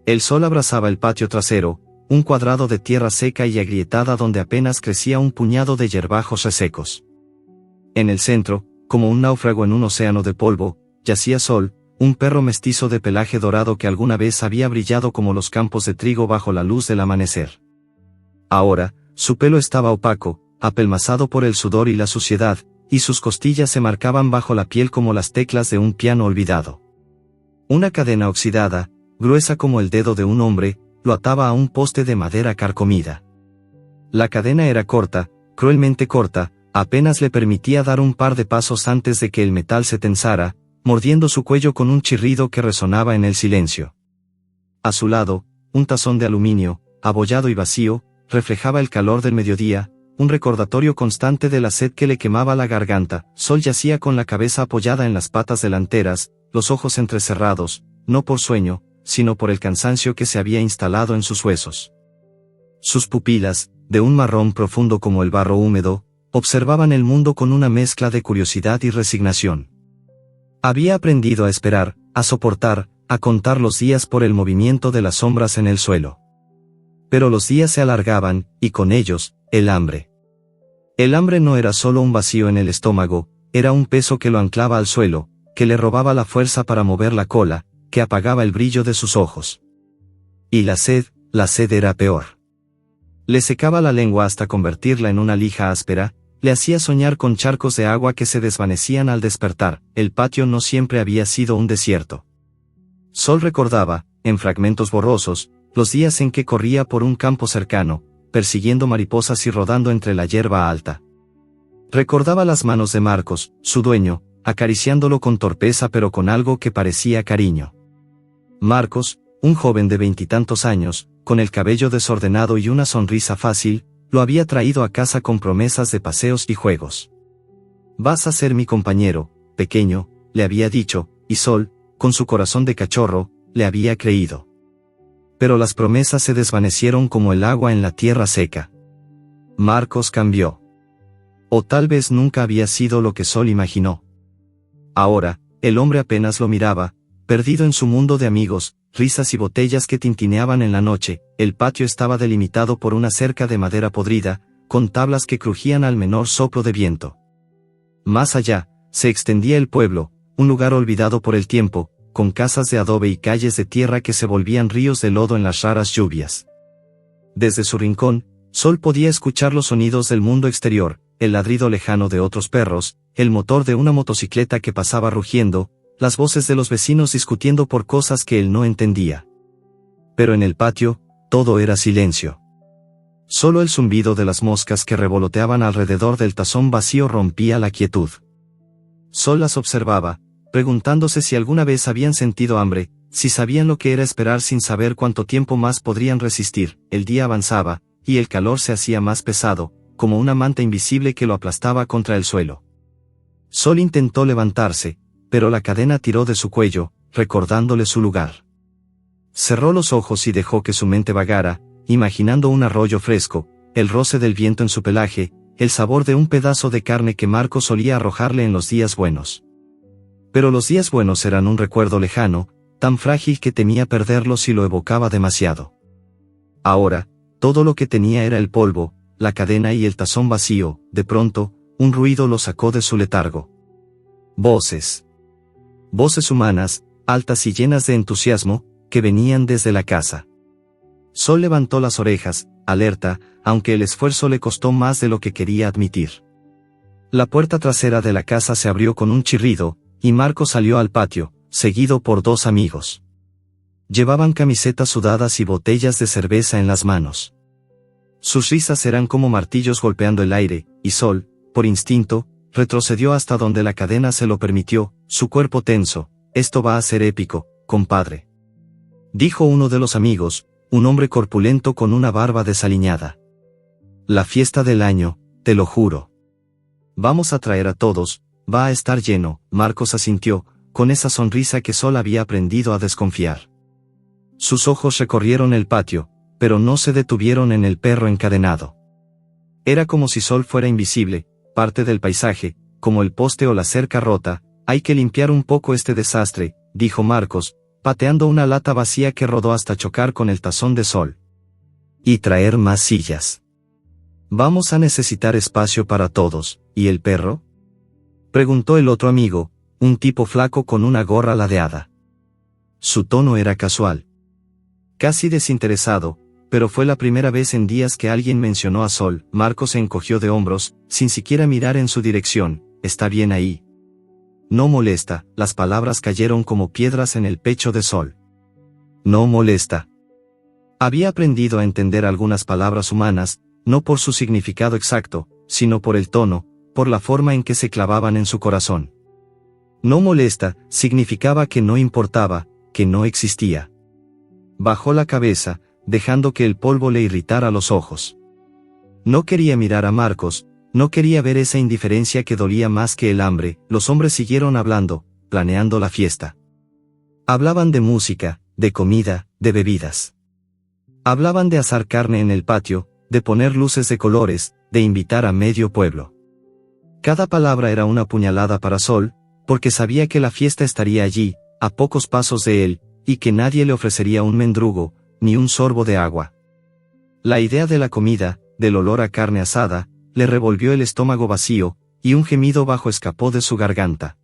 El sol abrazaba el patio trasero, un cuadrado de tierra seca y agrietada donde apenas crecía un puñado de yerbajos resecos. En el centro, como un náufrago en un océano de polvo, yacía Sol, un perro mestizo de pelaje dorado que alguna vez había brillado como los campos de trigo bajo la luz del amanecer. Ahora, su pelo estaba opaco, apelmazado por el sudor y la suciedad, y sus costillas se marcaban bajo la piel como las teclas de un piano olvidado. Una cadena oxidada, gruesa como el dedo de un hombre, lo ataba a un poste de madera carcomida. La cadena era corta, cruelmente corta, apenas le permitía dar un par de pasos antes de que el metal se tensara, mordiendo su cuello con un chirrido que resonaba en el silencio. A su lado, un tazón de aluminio, abollado y vacío, reflejaba el calor del mediodía, un recordatorio constante de la sed que le quemaba la garganta. Sol yacía con la cabeza apoyada en las patas delanteras, los ojos entrecerrados, no por sueño, sino por el cansancio que se había instalado en sus huesos. Sus pupilas, de un marrón profundo como el barro húmedo, observaban el mundo con una mezcla de curiosidad y resignación. Había aprendido a esperar, a soportar, a contar los días por el movimiento de las sombras en el suelo. Pero los días se alargaban, y con ellos, el hambre. El hambre no era solo un vacío en el estómago, era un peso que lo anclaba al suelo, que le robaba la fuerza para mover la cola, que apagaba el brillo de sus ojos. Y la sed era peor. Le secaba la lengua hasta convertirla en una lija áspera, le hacía soñar con charcos de agua que se desvanecían al despertar. El patio no siempre había sido un desierto. Sol recordaba, en fragmentos borrosos, los días en que corría por un campo cercano, persiguiendo mariposas y rodando entre la hierba alta. Recordaba las manos de Marcos, su dueño, acariciándolo con torpeza pero con algo que parecía cariño. Marcos, un joven de 20 y tantos años, con el cabello desordenado y una sonrisa fácil, lo había traído a casa con promesas de paseos y juegos. «Vas a ser mi compañero, pequeño», le había dicho, y Sol, con su corazón de cachorro, le había creído. Pero las promesas se desvanecieron como el agua en la tierra seca. Marcos cambió. O tal vez nunca había sido lo que Sol imaginó. Ahora, el hombre apenas lo miraba, perdido en su mundo de amigos, risas y botellas que tintineaban en la noche. El patio estaba delimitado por una cerca de madera podrida, con tablas que crujían al menor soplo de viento. Más allá, se extendía el pueblo, un lugar olvidado por el tiempo, con casas de adobe y calles de tierra que se volvían ríos de lodo en las raras lluvias. Desde su rincón, Sol podía escuchar los sonidos del mundo exterior, el ladrido lejano de otros perros, el motor de una motocicleta que pasaba rugiendo, las voces de los vecinos discutiendo por cosas que él no entendía. Pero en el patio, todo era silencio. Solo el zumbido de las moscas que revoloteaban alrededor del tazón vacío rompía la quietud. Sol las observaba, preguntándose si alguna vez habían sentido hambre, si sabían lo que era esperar sin saber cuánto tiempo más podrían resistir. El día avanzaba, y el calor se hacía más pesado, como una manta invisible que lo aplastaba contra el suelo. Sol intentó levantarse, pero la cadena tiró de su cuello, recordándole su lugar. Cerró los ojos y dejó que su mente vagara, imaginando un arroyo fresco, el roce del viento en su pelaje, el sabor de un pedazo de carne que Marcos solía arrojarle en los días buenos. Pero los días buenos eran un recuerdo lejano, tan frágil que temía perderlo si lo evocaba demasiado. Ahora, todo lo que tenía era el polvo, la cadena y el tazón vacío. De pronto, un ruido lo sacó de su letargo. Voces. Voces humanas, altas y llenas de entusiasmo, que venían desde la casa. Sol levantó las orejas, alerta, aunque el esfuerzo le costó más de lo que quería admitir. La puerta trasera de la casa se abrió con un chirrido, y Marcos salió al patio, seguido por dos amigos. Llevaban camisetas sudadas y botellas de cerveza en las manos. Sus risas eran como martillos golpeando el aire, y Sol, por instinto, retrocedió hasta donde la cadena se lo permitió, su cuerpo tenso. «Esto va a ser épico, compadre», dijo uno de los amigos, un hombre corpulento con una barba desaliñada. «La fiesta del año, te lo juro. Vamos a traer a todos, va a estar lleno». Marcos asintió, con esa sonrisa que Sol había aprendido a desconfiar. Sus ojos recorrieron el patio, pero no se detuvieron en el perro encadenado. Era como si Sol fuera invisible, parte del paisaje, como el poste o la cerca rota. «Hay que limpiar un poco este desastre», dijo Marcos, pateando una lata vacía que rodó hasta chocar con el tazón de Sol. Y traer más sillas. Vamos a necesitar espacio para todos, ¿y el perro? Preguntó el otro amigo, un tipo flaco con una gorra ladeada. Su tono era casual. Casi desinteresado, pero fue la primera vez en días que alguien mencionó a Sol. Marco se encogió de hombros, sin siquiera mirar en su dirección. ¿Está bien ahí? No molesta. Las palabras cayeron como piedras en el pecho de Sol. No molesta. Había aprendido a entender algunas palabras humanas, no por su significado exacto, sino por el tono, por la forma en que se clavaban en su corazón. No molesta significaba que no importaba, que no existía. Bajó la cabeza, dejando que el polvo le irritara los ojos. No quería mirar a Marcos, no quería ver esa indiferencia que dolía más que el hambre. Los hombres siguieron hablando, planeando la fiesta. Hablaban de música, de comida, de bebidas. Hablaban de asar carne en el patio, de poner luces de colores, de invitar a medio pueblo. Cada palabra era una puñalada para Sol, porque sabía que la fiesta estaría allí, a pocos pasos de él, y que nadie le ofrecería un mendrugo, ni un sorbo de agua. La idea de la comida, del olor a carne asada, le revolvió el estómago vacío, y un gemido bajo escapó de su garganta.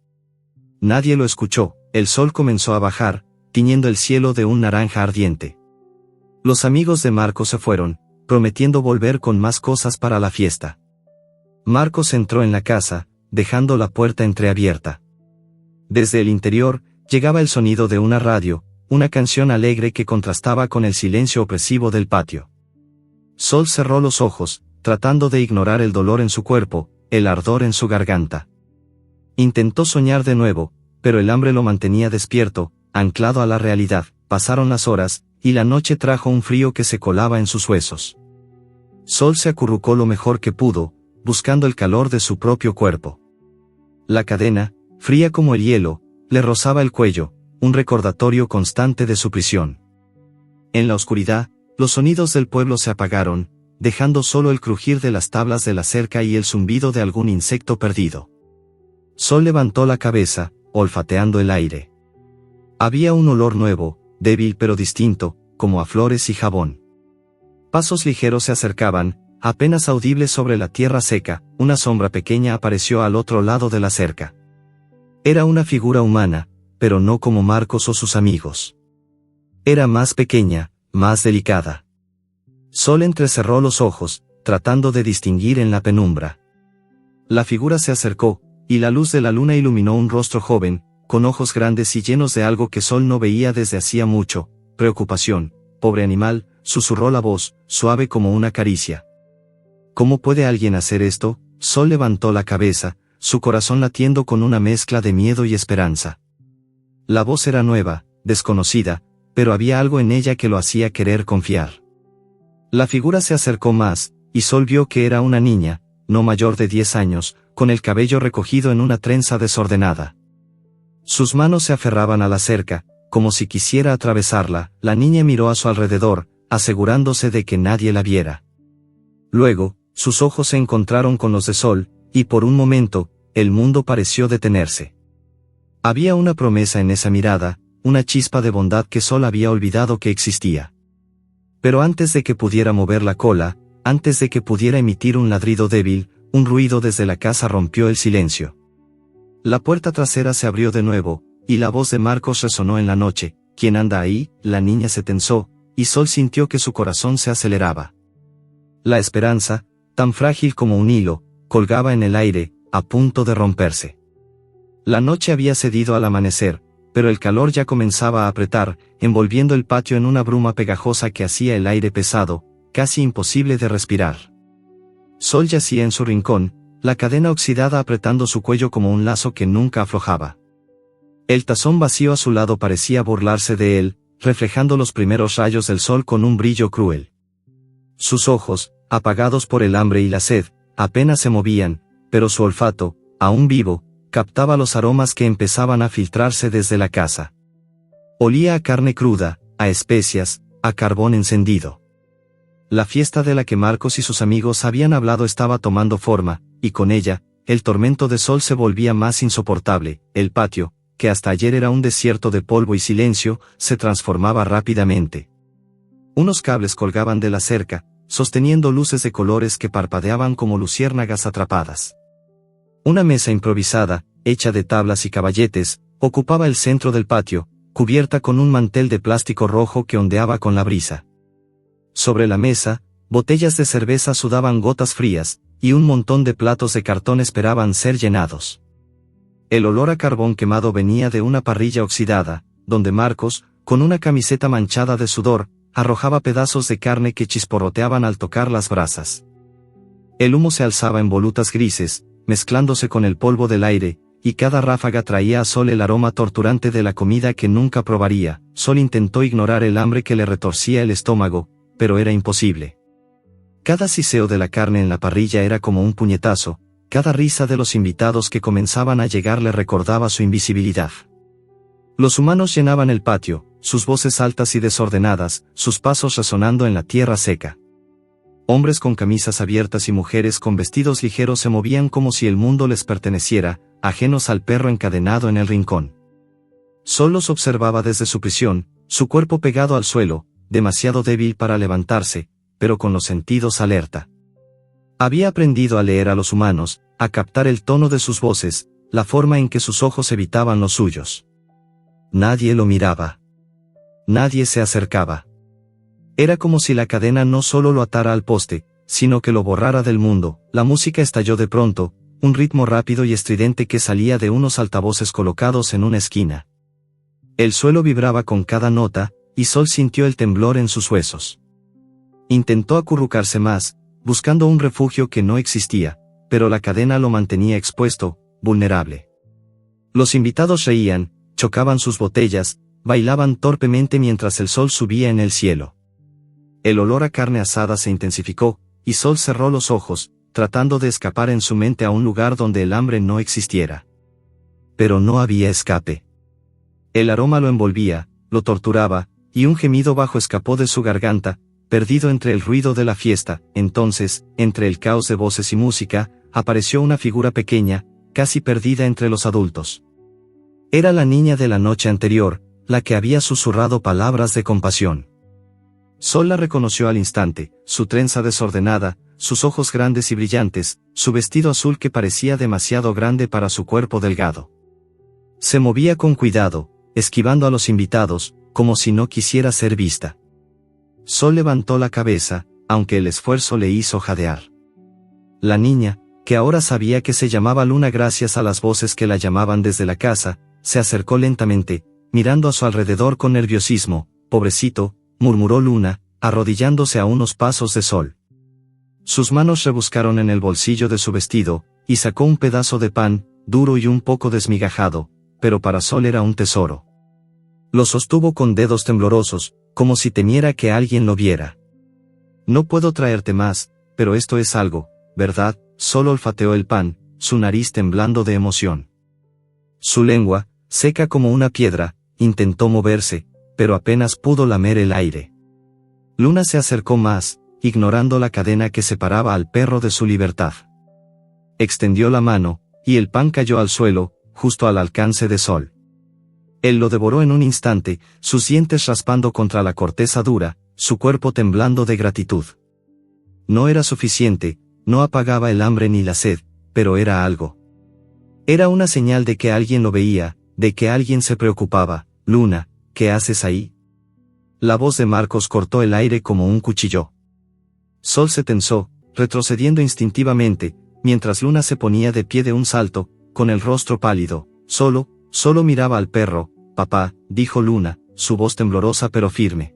Nadie lo escuchó. El sol comenzó a bajar, tiñendo el cielo de un naranja ardiente. Los amigos de Marcos se fueron, prometiendo volver con más cosas para la fiesta. Marcos entró en la casa, dejando la puerta entreabierta. Desde el interior, llegaba el sonido de una radio, una canción alegre que contrastaba con el silencio opresivo del patio. Sol cerró los ojos, tratando de ignorar el dolor en su cuerpo, el ardor en su garganta. Intentó soñar de nuevo, pero el hambre lo mantenía despierto, anclado a la realidad. Pasaron las horas, y la noche trajo un frío que se colaba en sus huesos. Sol se acurrucó lo mejor que pudo, buscando el calor de su propio cuerpo. La cadena, fría como el hielo, le rozaba el cuello, un recordatorio constante de su prisión. En la oscuridad, los sonidos del pueblo se apagaron, dejando solo el crujir de las tablas de la cerca y el zumbido de algún insecto perdido. Sol levantó la cabeza, olfateando el aire. Había un olor nuevo, débil pero distinto, como a flores y jabón. Pasos ligeros se acercaban, apenas audibles sobre la tierra seca. Una sombra pequeña apareció al otro lado de la cerca. Era una figura humana, pero no como Marcos o sus amigos. Era más pequeña, más delicada. Sol entrecerró los ojos, tratando de distinguir en la penumbra. La figura se acercó, y la luz de la luna iluminó un rostro joven, con ojos grandes y llenos de algo que Sol no veía desde hacía mucho: preocupación. Pobre animal, susurró la voz, suave como una caricia. ¿Cómo puede alguien hacer esto? Sol levantó la cabeza, su corazón latiendo con una mezcla de miedo y esperanza. La voz era nueva, desconocida, pero había algo en ella que lo hacía querer confiar. La figura se acercó más, y Sol vio que era una niña, no mayor de 10 años, con el cabello recogido en una trenza desordenada. Sus manos se aferraban a la cerca, como si quisiera atravesarla. La niña miró a su alrededor, asegurándose de que nadie la viera. Luego, sus ojos se encontraron con los de Sol, y por un momento, el mundo pareció detenerse. Había una promesa en esa mirada, una chispa de bondad que Sol había olvidado que existía. Pero antes de que pudiera mover la cola, antes de que pudiera emitir un ladrido débil, un ruido desde la casa rompió el silencio. La puerta trasera se abrió de nuevo, y la voz de Marcos resonó en la noche. ¿Quién anda ahí? La niña se tensó, y Sol sintió que su corazón se aceleraba. La esperanza, tan frágil como un hilo, colgaba en el aire, a punto de romperse. La noche había cedido al amanecer, pero el calor ya comenzaba a apretar, envolviendo el patio en una bruma pegajosa que hacía el aire pesado, casi imposible de respirar. Sol yacía en su rincón, la cadena oxidada apretando su cuello como un lazo que nunca aflojaba. El tazón vacío a su lado parecía burlarse de él, reflejando los primeros rayos del sol con un brillo cruel. Sus ojos, apagados por el hambre y la sed, apenas se movían, pero su olfato, aún vivo, captaba los aromas que empezaban a filtrarse desde la casa. Olía a carne cruda, a especias, a carbón encendido. La fiesta de la que Marcos y sus amigos habían hablado estaba tomando forma, y con ella, el tormento de Sol se volvía más insoportable. El patio, que hasta ayer era un desierto de polvo y silencio, se transformaba rápidamente. Unos cables colgaban de la cerca, sosteniendo luces de colores que parpadeaban como luciérnagas atrapadas. Una mesa improvisada, hecha de tablas y caballetes, ocupaba el centro del patio, cubierta con un mantel de plástico rojo que ondeaba con la brisa. Sobre la mesa, botellas de cerveza sudaban gotas frías, y un montón de platos de cartón esperaban ser llenados. El olor a carbón quemado venía de una parrilla oxidada, donde Marcos, con una camiseta manchada de sudor, arrojaba pedazos de carne que chisporroteaban al tocar las brasas. El humo se alzaba en volutas grises, mezclándose con el polvo del aire, y cada ráfaga traía a Sol el aroma torturante de la comida que nunca probaría. Sol intentó ignorar el hambre que le retorcía el estómago, pero era imposible. Cada siseo de la carne en la parrilla era como un puñetazo, cada risa de los invitados que comenzaban a llegar le recordaba su invisibilidad. Los humanos llenaban el patio, sus voces altas y desordenadas, sus pasos resonando en la tierra seca. Hombres con camisas abiertas y mujeres con vestidos ligeros se movían como si el mundo les perteneciera, ajenos al perro encadenado en el rincón. Sol los observaba desde su prisión, su cuerpo pegado al suelo, demasiado débil para levantarse, pero con los sentidos alerta. Había aprendido a leer a los humanos, a captar el tono de sus voces, la forma en que sus ojos evitaban los suyos. Nadie lo miraba. Nadie se acercaba. Era como si la cadena no solo lo atara al poste, sino que lo borrara del mundo. La música estalló de pronto, un ritmo rápido y estridente que salía de unos altavoces colocados en una esquina. El suelo vibraba con cada nota, y Sol sintió el temblor en sus huesos. Intentó acurrucarse más, buscando un refugio que no existía, pero la cadena lo mantenía expuesto, vulnerable. Los invitados reían, chocaban sus botellas, bailaban torpemente mientras el sol subía en el cielo. El olor a carne asada se intensificó, y Sol cerró los ojos, tratando de escapar en su mente a un lugar donde el hambre no existiera. Pero no había escape. El aroma lo envolvía, lo torturaba, y un gemido bajo escapó de su garganta, perdido entre el ruido de la fiesta. Entonces, entre el caos de voces y música, apareció una figura pequeña, casi perdida entre los adultos. Era la niña de la noche anterior, la que había susurrado palabras de compasión. Sol la reconoció al instante, su trenza desordenada, sus ojos grandes y brillantes, su vestido azul que parecía demasiado grande para su cuerpo delgado. Se movía con cuidado, esquivando a los invitados, como si no quisiera ser vista. Sol levantó la cabeza, aunque el esfuerzo le hizo jadear. La niña, que ahora sabía que se llamaba Luna gracias a las voces que la llamaban desde la casa, se acercó lentamente, mirando a su alrededor con nerviosismo. «Pobrecito», murmuró Luna, arrodillándose a unos pasos de Sol. Sus manos rebuscaron en el bolsillo de su vestido, y sacó un pedazo de pan, duro y un poco desmigajado, pero para Sol era un tesoro. Lo sostuvo con dedos temblorosos, como si temiera que alguien lo viera. «No puedo traerte más, pero esto es algo, ¿verdad?». Sol olfateó el pan, su nariz temblando de emoción. Su lengua, seca como una piedra, intentó moverse, pero apenas pudo lamer el aire. Luna se acercó más, ignorando la cadena que separaba al perro de su libertad. Extendió la mano, y el pan cayó al suelo, justo al alcance de Sol. Él lo devoró en un instante, sus dientes raspando contra la corteza dura, su cuerpo temblando de gratitud. No era suficiente, no apagaba el hambre ni la sed, pero era algo. Era una señal de que alguien lo veía, de que alguien se preocupaba. «Luna, ¿qué haces ahí?». La voz de Marcos cortó el aire como un cuchillo. Sol se tensó, retrocediendo instintivamente, mientras Luna se ponía de pie de un salto, con el rostro pálido. Solo miraba al perro. «Papá», dijo Luna, su voz temblorosa pero firme.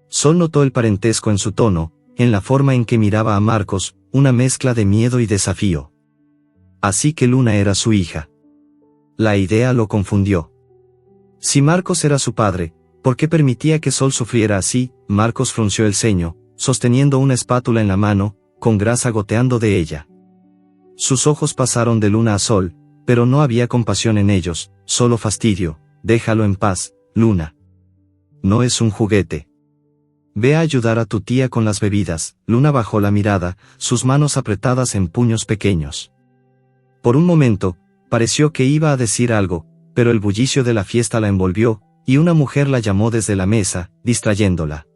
Sol notó el parentesco en su tono, en la forma en que miraba a Marcos, una mezcla de miedo y desafío. Así que Luna era su hija. La idea lo confundió. Si Marcos era su padre, ¿por qué permitía que Sol sufriera así? Marcos frunció el ceño, sosteniendo una espátula en la mano, con grasa goteando de ella. Sus ojos pasaron de Luna a Sol, pero no había compasión en ellos, solo fastidio. «Déjalo en paz, Luna. No es un juguete. Ve a ayudar a tu tía con las bebidas». Luna bajó la mirada, sus manos apretadas en puños pequeños. Por un momento, pareció que iba a decir algo, pero el bullicio de la fiesta la envolvió, y una mujer la llamó desde la mesa, distrayéndola.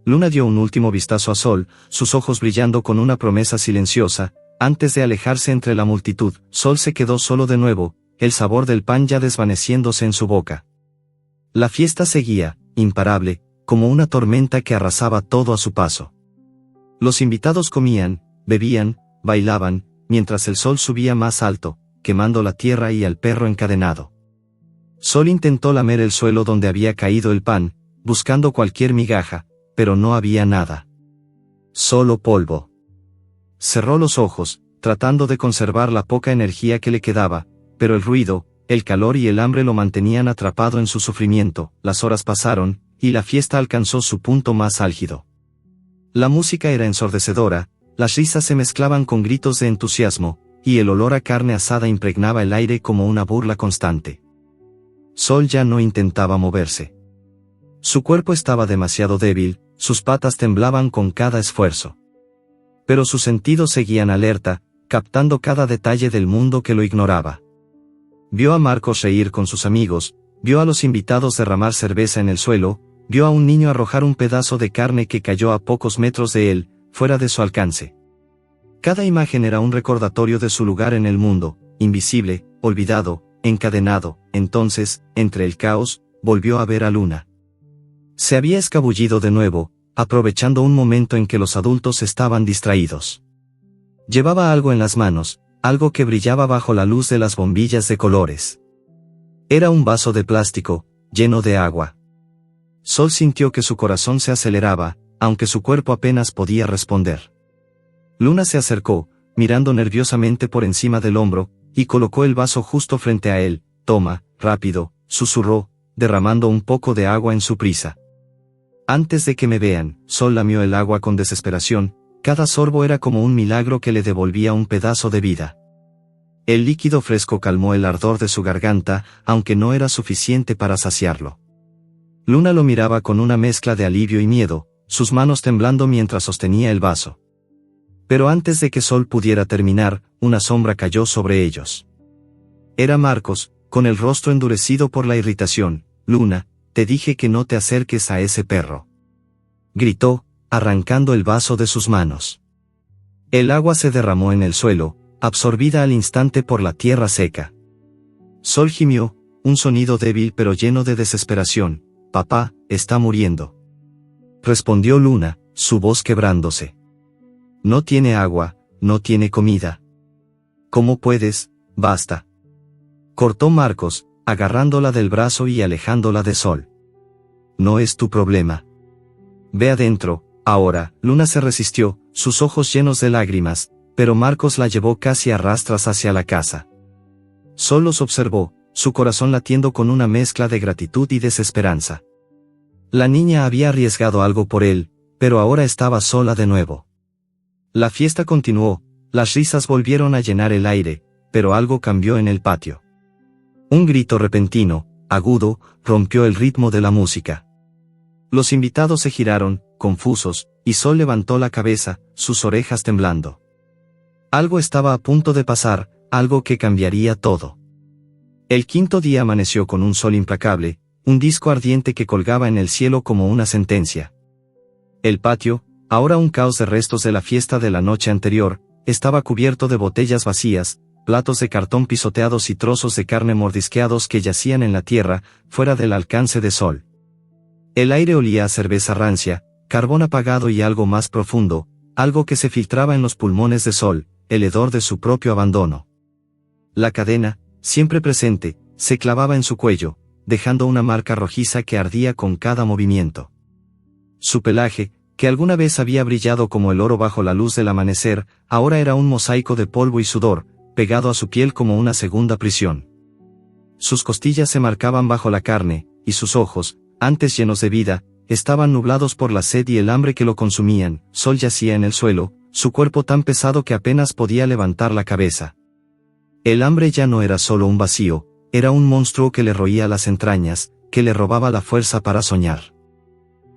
Luna dio un último vistazo a Sol, sus ojos brillando con una promesa silenciosa. Antes de alejarse entre la multitud, Sol se quedó solo de nuevo, el sabor del pan ya desvaneciéndose en su boca. La fiesta seguía, imparable, como una tormenta que arrasaba todo a su paso. Los invitados comían, bebían, bailaban, mientras el sol subía más alto, quemando la tierra y al perro encadenado. Sol intentó lamer el suelo donde había caído el pan, buscando cualquier migaja, pero no había nada. Solo polvo. Cerró los ojos, tratando de conservar la poca energía que le quedaba, pero el ruido, el calor y el hambre lo mantenían atrapado en su sufrimiento. Las horas pasaron, y la fiesta alcanzó su punto más álgido. La música era ensordecedora, las risas se mezclaban con gritos de entusiasmo, y el olor a carne asada impregnaba el aire como una burla constante. Sol ya no intentaba moverse. Su cuerpo estaba demasiado débil, sus patas temblaban con cada esfuerzo. Pero sus sentidos seguían alerta, captando cada detalle del mundo que lo ignoraba. Vio a Marcos reír con sus amigos, vio a los invitados derramar cerveza en el suelo, vio a un niño arrojar un pedazo de carne que cayó a pocos metros de él, fuera de su alcance. Cada imagen era un recordatorio de su lugar en el mundo, invisible, olvidado, encadenado. Entonces, entre el caos, volvió a ver a Luna. Se había escabullido de nuevo, aprovechando un momento en que los adultos estaban distraídos. Llevaba algo en las manos, algo que brillaba bajo la luz de las bombillas de colores. Era un vaso de plástico, lleno de agua. Sol sintió que su corazón se aceleraba, aunque su cuerpo apenas podía responder. Luna se acercó, mirando nerviosamente por encima del hombro, y colocó el vaso justo frente a él. «Toma, rápido», susurró, derramando un poco de agua en su prisa. Antes de que me vean, Sol lamió el agua con desesperación, cada sorbo era como un milagro que le devolvía un pedazo de vida. El líquido fresco calmó el ardor de su garganta, aunque no era suficiente para saciarlo. Luna lo miraba con una mezcla de alivio y miedo, sus manos temblando mientras sostenía el vaso. Pero antes de que Sol pudiera terminar, una sombra cayó sobre ellos. Era Marcos, con el rostro endurecido por la irritación. «Luna, te dije que no te acerques a ese perro», gritó, arrancando el vaso de sus manos. El agua se derramó en el suelo, absorbida al instante por la tierra seca. Sol gimió, un sonido débil pero lleno de desesperación. «Papá, está muriendo», respondió Luna, su voz quebrándose. «No tiene agua, no tiene comida». «¿Cómo puedes? Basta», cortó Marcos, agarrándola del brazo y alejándola de Sol. «No es tu problema. Ve adentro, ahora». Luna se resistió, sus ojos llenos de lágrimas, pero Marcos la llevó casi a rastras hacia la casa. Sol los observó, su corazón latiendo con una mezcla de gratitud y desesperanza. La niña había arriesgado algo por él, pero ahora estaba sola de nuevo. La fiesta continuó, las risas volvieron a llenar el aire, pero algo cambió en el patio. Un grito repentino, agudo, rompió el ritmo de la música. Los invitados se giraron, confusos, y Sol levantó la cabeza, sus orejas temblando. Algo estaba a punto de pasar, algo que cambiaría todo. El quinto día amaneció con un sol implacable, un disco ardiente que colgaba en el cielo como una sentencia. El patio, ahora un caos de restos de la fiesta de la noche anterior, estaba cubierto de botellas vacías, platos de cartón pisoteados y trozos de carne mordisqueados que yacían en la tierra, fuera del alcance de Sol. El aire olía a cerveza rancia, carbón apagado y algo más profundo, algo que se filtraba en los pulmones de Sol, el hedor de su propio abandono. La cadena, siempre presente, se clavaba en su cuello, dejando una marca rojiza que ardía con cada movimiento. Su pelaje, que alguna vez había brillado como el oro bajo la luz del amanecer, ahora era un mosaico de polvo y sudor, pegado a su piel como una segunda prisión. Sus costillas se marcaban bajo la carne, y sus ojos, antes llenos de vida, estaban nublados por la sed y el hambre que lo consumían. Sol yacía en el suelo, su cuerpo tan pesado que apenas podía levantar la cabeza. El hambre ya no era solo un vacío, era un monstruo que le roía las entrañas, que le robaba la fuerza para soñar.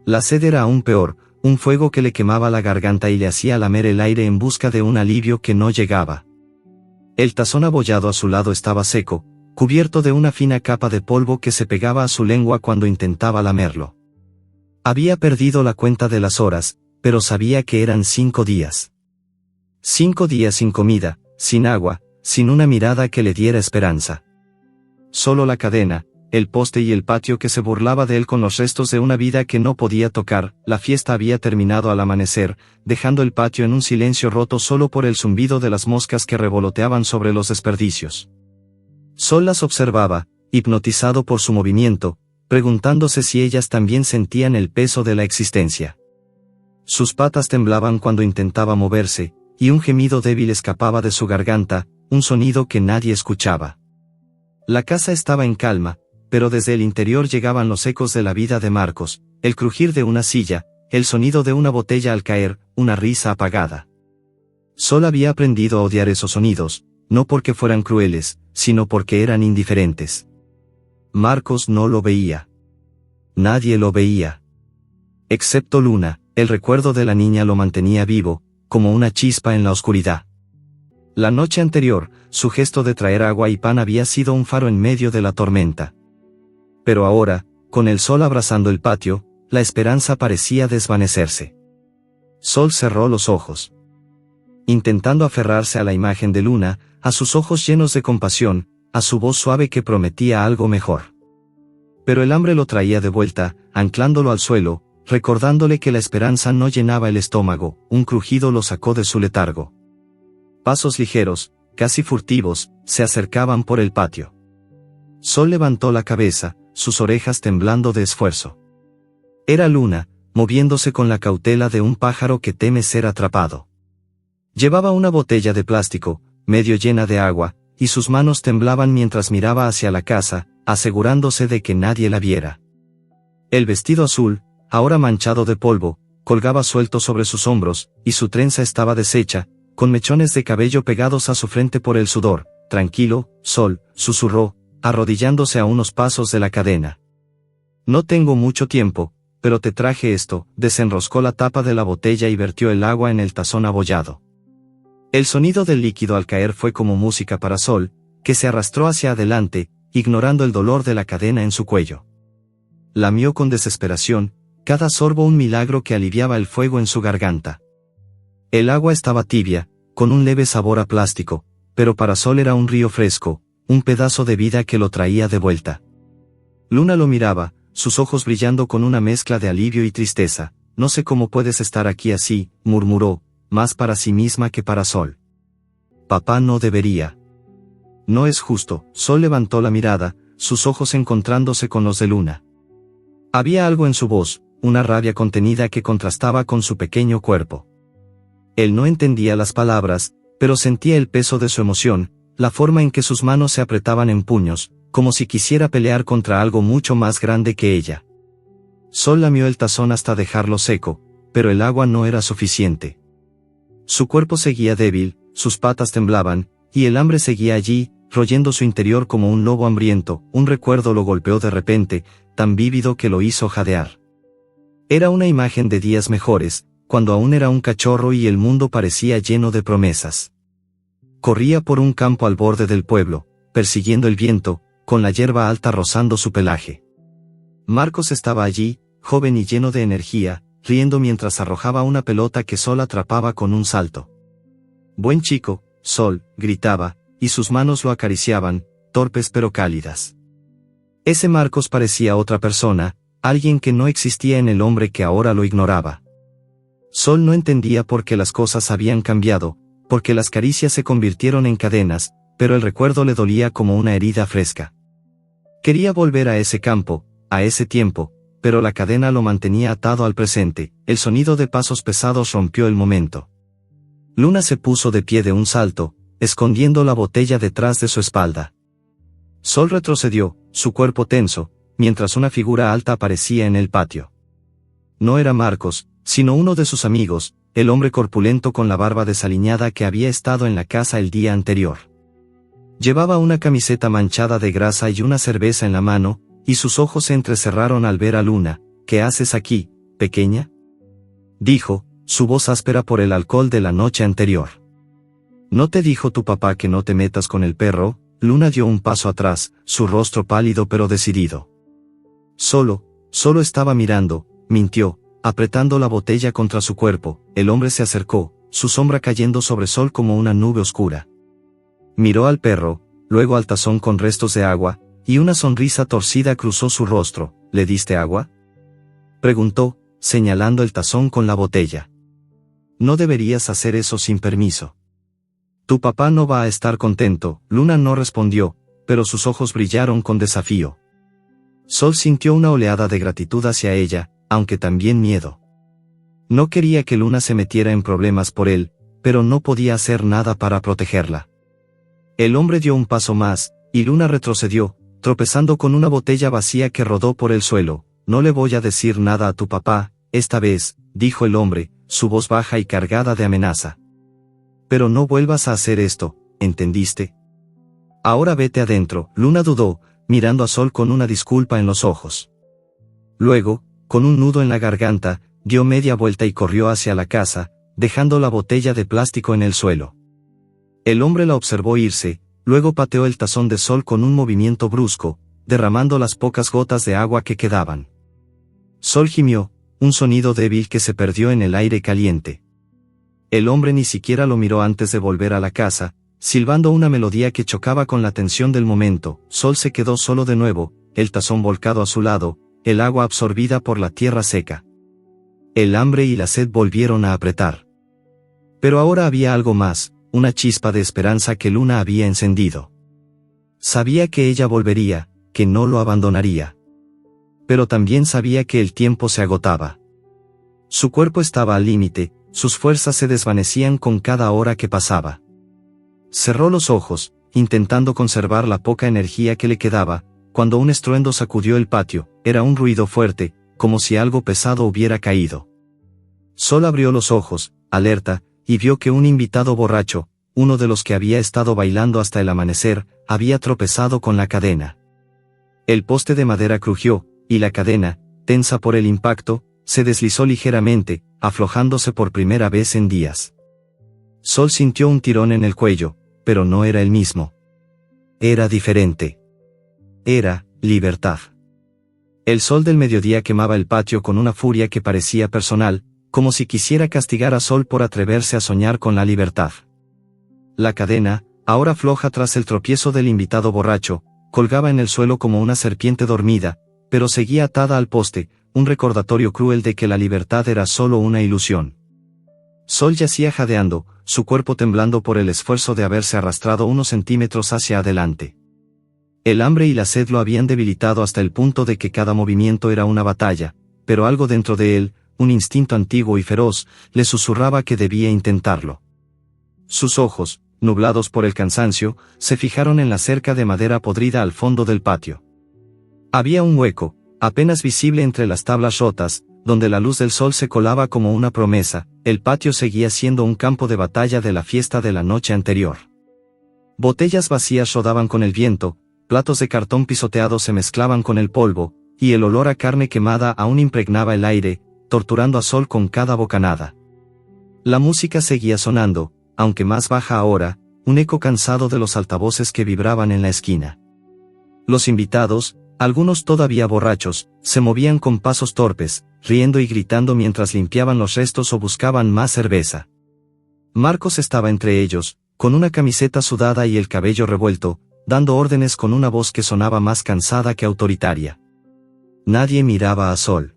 La sed era aún peor, un fuego que le quemaba la garganta y le hacía lamer el aire en busca de un alivio que no llegaba. El tazón abollado a su lado estaba seco, cubierto de una fina capa de polvo que se pegaba a su lengua cuando intentaba lamerlo. Había perdido la cuenta de las horas, pero sabía que eran 5 días. 5 días sin comida, sin agua, sin una mirada que le diera esperanza. Solo la cadena, el poste y el patio que se burlaba de él con los restos de una vida que no podía tocar. La fiesta había terminado al amanecer, dejando el patio en un silencio roto solo por el zumbido de las moscas que revoloteaban sobre los desperdicios. Sol las observaba, hipnotizado por su movimiento, preguntándose si ellas también sentían el peso de la existencia. Sus patas temblaban cuando intentaba moverse, y un gemido débil escapaba de su garganta, un sonido que nadie escuchaba. La casa estaba en calma, pero desde el interior llegaban los ecos de la vida de Marcos, el crujir de una silla, el sonido de una botella al caer, una risa apagada. Sol había aprendido a odiar esos sonidos, no porque fueran crueles, sino porque eran indiferentes. Marcos no lo veía. Nadie lo veía. Excepto Luna, el recuerdo de la niña lo mantenía vivo, como una chispa en la oscuridad. La noche anterior, su gesto de traer agua y pan había sido un faro en medio de la tormenta. Pero ahora, con el sol abrazando el patio, la esperanza parecía desvanecerse. Sol cerró los ojos. Intentando aferrarse a la imagen de Luna, a sus ojos llenos de compasión, a su voz suave que prometía algo mejor. Pero el hambre lo traía de vuelta, anclándolo al suelo, recordándole que la esperanza no llenaba el estómago. Un crujido lo sacó de su letargo. Pasos ligeros, casi furtivos, se acercaban por el patio. Sol levantó la cabeza, sus orejas temblando de esfuerzo. Era Luna, moviéndose con la cautela de un pájaro que teme ser atrapado. Llevaba una botella de plástico, medio llena de agua, y sus manos temblaban mientras miraba hacia la casa, asegurándose de que nadie la viera. El vestido azul, ahora manchado de polvo, colgaba suelto sobre sus hombros, y su trenza estaba deshecha, con mechones de cabello pegados a su frente por el sudor. Tranquilo, Sol, susurró, arrodillándose a unos pasos de la cadena. No tengo mucho tiempo, pero te traje esto. Desenroscó la tapa de la botella y vertió el agua en el tazón abollado. El sonido del líquido al caer fue como música para Sol, que se arrastró hacia adelante, ignorando el dolor de la cadena en su cuello. Lamió con desesperación, cada sorbo un milagro que aliviaba el fuego en su garganta. El agua estaba tibia, con un leve sabor a plástico, pero para Sol era un río fresco, un pedazo de vida que lo traía de vuelta. Luna lo miraba, sus ojos brillando con una mezcla de alivio y tristeza. No sé cómo puedes estar aquí así, murmuró, más para sí misma que para Sol. Papá no debería. No es justo. Sol levantó la mirada, sus ojos encontrándose con los de Luna. Había algo en su voz, una rabia contenida que contrastaba con su pequeño cuerpo. Él no entendía las palabras, pero sentía el peso de su emoción, la forma en que sus manos se apretaban en puños, como si quisiera pelear contra algo mucho más grande que ella. Sol lamió el tazón hasta dejarlo seco, pero el agua no era suficiente. Su cuerpo seguía débil, sus patas temblaban, y el hambre seguía allí, royendo su interior como un lobo hambriento. Un recuerdo lo golpeó de repente, tan vívido que lo hizo jadear. Era una imagen de días mejores, cuando aún era un cachorro y el mundo parecía lleno de promesas. Corría por un campo al borde del pueblo, persiguiendo el viento, con la hierba alta rozando su pelaje. Marcos estaba allí, joven y lleno de energía, riendo mientras arrojaba una pelota que Sol atrapaba con un salto. «Buen chico, Sol», gritaba, y sus manos lo acariciaban, torpes pero cálidas. Ese Marcos parecía otra persona, alguien que no existía en el hombre que ahora lo ignoraba. Sol no entendía por qué las cosas habían cambiado, porque las caricias se convirtieron en cadenas, pero el recuerdo le dolía como una herida fresca. Quería volver a ese campo, a ese tiempo, pero la cadena lo mantenía atado al presente. El sonido de pasos pesados rompió el momento. Luna se puso de pie de un salto, escondiendo la botella detrás de su espalda. Sol retrocedió, su cuerpo tenso, mientras una figura alta aparecía en el patio. No era Marcos, sino uno de sus amigos, el hombre corpulento con la barba desaliñada que había estado en la casa el día anterior. Llevaba una camiseta manchada de grasa y una cerveza en la mano, y sus ojos se entrecerraron al ver a Luna. «¿Qué haces aquí, pequeña?», dijo, su voz áspera por el alcohol de la noche anterior. «¿No te dijo tu papá que no te metas con el perro?». Luna dio un paso atrás, su rostro pálido pero decidido. Solo estaba mirando, mintió, apretando la botella contra su cuerpo. El hombre se acercó, su sombra cayendo sobre Sol como una nube oscura. Miró al perro, luego al tazón con restos de agua, y una sonrisa torcida cruzó su rostro. ¿Le diste agua?, preguntó, señalando el tazón con la botella. No deberías hacer eso sin permiso. Tu papá no va a estar contento. Luna no respondió, pero sus ojos brillaron con desafío. Sol sintió una oleada de gratitud hacia ella, aunque también miedo. No quería que Luna se metiera en problemas por él, pero no podía hacer nada para protegerla. El hombre dio un paso más, y Luna retrocedió, tropezando con una botella vacía que rodó por el suelo. No le voy a decir nada a tu papá, esta vez, dijo el hombre, su voz baja y cargada de amenaza. Pero no vuelvas a hacer esto, ¿entendiste? Ahora vete adentro. Luna dudó, mirando a Sol con una disculpa en los ojos. Luego, con un nudo en la garganta, dio media vuelta y corrió hacia la casa, dejando la botella de plástico en el suelo. El hombre la observó irse, luego pateó el tazón de Sol con un movimiento brusco, derramando las pocas gotas de agua que quedaban. Sol gimió, un sonido débil que se perdió en el aire caliente. El hombre ni siquiera lo miró antes de volver a la casa, silbando una melodía que chocaba con la tensión del momento. Sol se quedó solo de nuevo, el tazón volcado a su lado, el agua absorbida por la tierra seca. El hambre y la sed volvieron a apretar. Pero ahora había algo más, una chispa de esperanza que Luna había encendido. Sabía que ella volvería, que no lo abandonaría. Pero también sabía que el tiempo se agotaba. Su cuerpo estaba al límite, sus fuerzas se desvanecían con cada hora que pasaba. Cerró los ojos, intentando conservar la poca energía que le quedaba, cuando un estruendo sacudió el patio. Era un ruido fuerte, como si algo pesado hubiera caído. Sol abrió los ojos, alerta, y vio que un invitado borracho, uno de los que había estado bailando hasta el amanecer, había tropezado con la cadena. El poste de madera crujió, y la cadena, tensa por el impacto, se deslizó ligeramente, aflojándose por primera vez en días. Sol sintió un tirón en el cuello, pero no era el mismo. Era diferente. Era libertad. El sol del mediodía quemaba el patio con una furia que parecía personal, como si quisiera castigar a Sol por atreverse a soñar con la libertad. La cadena, ahora floja tras el tropiezo del invitado borracho, colgaba en el suelo como una serpiente dormida, pero seguía atada al poste, un recordatorio cruel de que la libertad era solo una ilusión. Sol yacía jadeando, su cuerpo temblando por el esfuerzo de haberse arrastrado unos centímetros hacia adelante. El hambre y la sed lo habían debilitado hasta el punto de que cada movimiento era una batalla, pero algo dentro de él, un instinto antiguo y feroz, le susurraba que debía intentarlo. Sus ojos, nublados por el cansancio, se fijaron en la cerca de madera podrida al fondo del patio. Había un hueco, apenas visible entre las tablas rotas, donde la luz del sol se colaba como una promesa. El patio seguía siendo un campo de batalla de la fiesta de la noche anterior. Botellas vacías rodaban con el viento, platos de cartón pisoteados se mezclaban con el polvo, y el olor a carne quemada aún impregnaba el aire, torturando a Sol con cada bocanada. La música seguía sonando, aunque más baja ahora, un eco cansado de los altavoces que vibraban en la esquina. Los invitados, algunos todavía borrachos, se movían con pasos torpes, riendo y gritando mientras limpiaban los restos o buscaban más cerveza. Marcos estaba entre ellos, con una camiseta sudada y el cabello revuelto, dando órdenes con una voz que sonaba más cansada que autoritaria. Nadie miraba a Sol.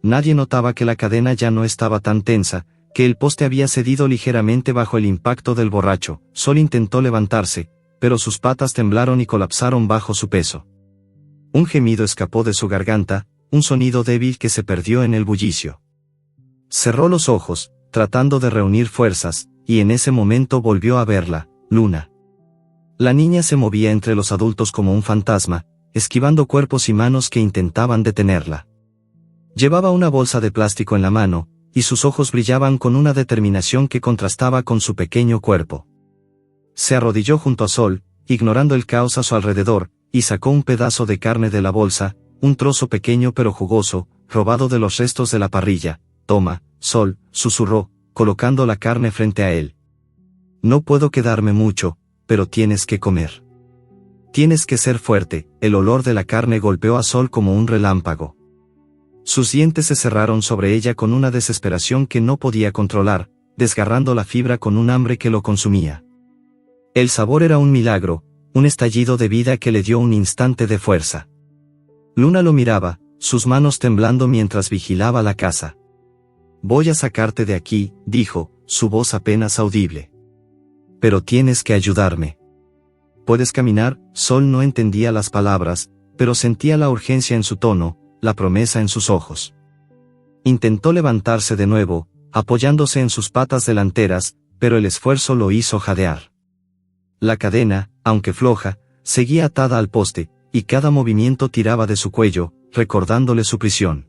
Nadie notaba que la cadena ya no estaba tan tensa, que el poste había cedido ligeramente bajo el impacto del borracho. Sol intentó levantarse, pero sus patas temblaron y colapsaron bajo su peso. Un gemido escapó de su garganta, un sonido débil que se perdió en el bullicio. Cerró los ojos, tratando de reunir fuerzas, y en ese momento volvió a verla, Luna. La niña se movía entre los adultos como un fantasma, esquivando cuerpos y manos que intentaban detenerla. Llevaba una bolsa de plástico en la mano, y sus ojos brillaban con una determinación que contrastaba con su pequeño cuerpo. Se arrodilló junto a Sol, ignorando el caos a su alrededor, y sacó un pedazo de carne de la bolsa, un trozo pequeño pero jugoso, robado de los restos de la parrilla. Toma, Sol, susurró, colocando la carne frente a él. No puedo quedarme mucho, pero tienes que comer. Tienes que ser fuerte. El olor de la carne golpeó a Sol como un relámpago. Sus dientes se cerraron sobre ella con una desesperación que no podía controlar, desgarrando la fibra con un hambre que lo consumía. El sabor era un milagro, un estallido de vida que le dio un instante de fuerza. Luna lo miraba, sus manos temblando mientras vigilaba la casa. Voy a sacarte de aquí, dijo, su voz apenas audible. Pero tienes que ayudarme. ¿Puedes caminar? Sol no entendía las palabras, pero sentía la urgencia en su tono, la promesa en sus ojos. Intentó levantarse de nuevo, apoyándose en sus patas delanteras, pero el esfuerzo lo hizo jadear. La cadena, aunque floja, seguía atada al poste, y cada movimiento tiraba de su cuello, recordándole su prisión.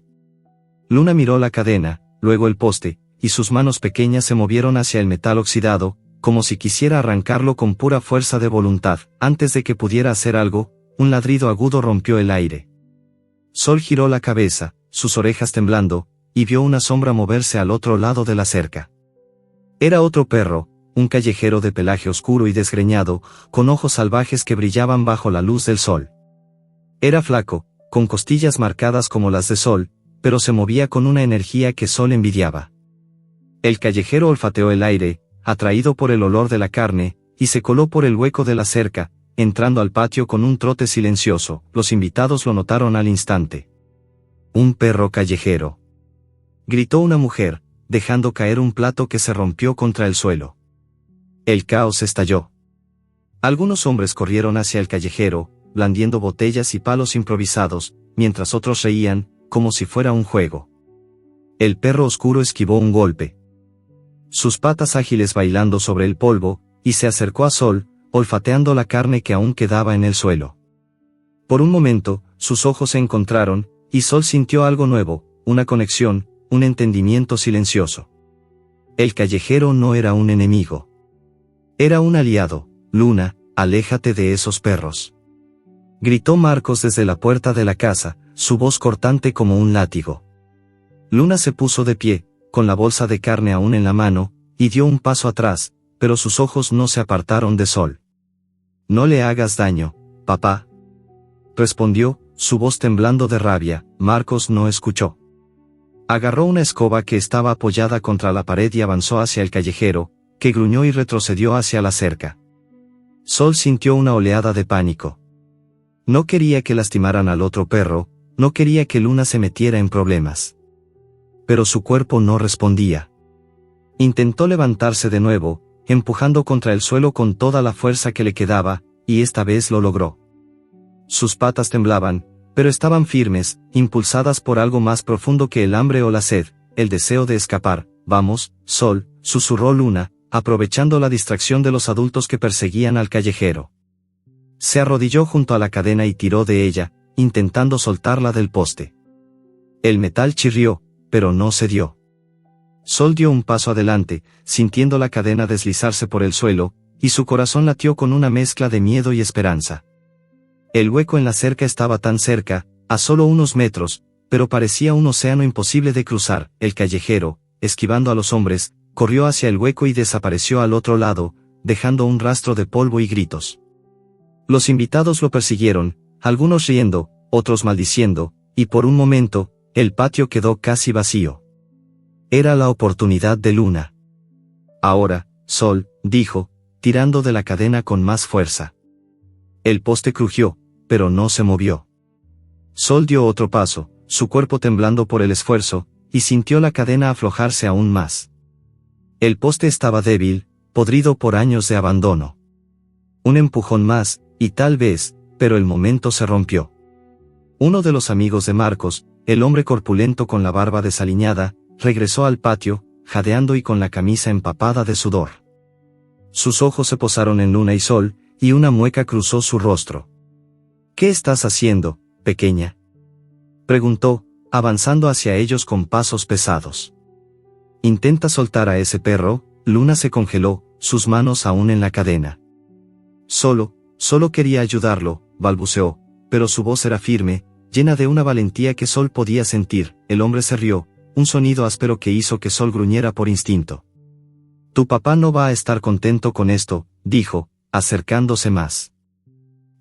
Luna miró la cadena, luego el poste, y sus manos pequeñas se movieron hacia el metal oxidado, como si quisiera arrancarlo con pura fuerza de voluntad. Antes de que pudiera hacer algo, un ladrido agudo rompió el aire. Sol giró la cabeza, sus orejas temblando, y vio una sombra moverse al otro lado de la cerca. Era otro perro, un callejero de pelaje oscuro y desgreñado, con ojos salvajes que brillaban bajo la luz del sol. Era flaco, con costillas marcadas como las de Sol, pero se movía con una energía que Sol envidiaba. El callejero olfateó el aire, atraído por el olor de la carne, y se coló por el hueco de la cerca, entrando al patio con un trote silencioso. Los invitados lo notaron al instante. Un perro callejero. Gritó una mujer, dejando caer un plato que se rompió contra el suelo. El caos estalló. Algunos hombres corrieron hacia el callejero, blandiendo botellas y palos improvisados, mientras otros reían, como si fuera un juego. El perro oscuro esquivó un golpe. Sus patas ágiles bailando sobre el polvo, y se acercó a Sol, olfateando la carne que aún quedaba en el suelo. Por un momento, sus ojos se encontraron, y Sol sintió algo nuevo, una conexión, un entendimiento silencioso. El callejero no era un enemigo. Era un aliado. Luna, aléjate de esos perros. Gritó Marcos desde la puerta de la casa, su voz cortante como un látigo. Luna se puso de pie, con la bolsa de carne aún en la mano, y dio un paso atrás, pero sus ojos no se apartaron de Sol. No le hagas daño, papá. Respondió, su voz temblando de rabia. Marcos no escuchó. Agarró una escoba que estaba apoyada contra la pared y avanzó hacia el callejero, que gruñó y retrocedió hacia la cerca. Sol sintió una oleada de pánico. No quería que lastimaran al otro perro, no quería que Luna se metiera en problemas. Pero su cuerpo no respondía. Intentó levantarse de nuevo, empujando contra el suelo con toda la fuerza que le quedaba, y esta vez lo logró. Sus patas temblaban, pero estaban firmes, impulsadas por algo más profundo que el hambre o la sed, el deseo de escapar. Vamos, Sol, susurró Luna, aprovechando la distracción de los adultos que perseguían al callejero. Se arrodilló junto a la cadena y tiró de ella, intentando soltarla del poste. El metal chirrió, pero no cedió. Sol dio un paso adelante, sintiendo la cadena deslizarse por el suelo, y su corazón latió con una mezcla de miedo y esperanza. El hueco en la cerca estaba tan cerca, a solo unos metros, pero parecía un océano imposible de cruzar. El callejero, esquivando a los hombres, corrió hacia el hueco y desapareció al otro lado, dejando un rastro de polvo y gritos. Los invitados lo persiguieron, algunos riendo, otros maldiciendo, y por un momento, el patio quedó casi vacío. Era la oportunidad de Luna. Ahora, Sol, dijo, tirando de la cadena con más fuerza. El poste crujió, pero no se movió. Sol dio otro paso, su cuerpo temblando por el esfuerzo, y sintió la cadena aflojarse aún más. El poste estaba débil, podrido por años de abandono. Un empujón más, y tal vez, pero el momento se rompió. Uno de los amigos de Marcos, el hombre corpulento con la barba desaliñada, regresó al patio, jadeando y con la camisa empapada de sudor. Sus ojos se posaron en Luna y Sol, y una mueca cruzó su rostro. ¿Qué estás haciendo, pequeña?, preguntó, avanzando hacia ellos con pasos pesados. Intenta soltar a ese perro. Luna se congeló, sus manos aún en la cadena. Solo quería ayudarlo, balbuceó, pero su voz era firme, llena de una valentía que Sol podía sentir. El hombre se rió, un sonido áspero que hizo que Sol gruñera por instinto. Tu papá no va a estar contento con esto, dijo, acercándose más.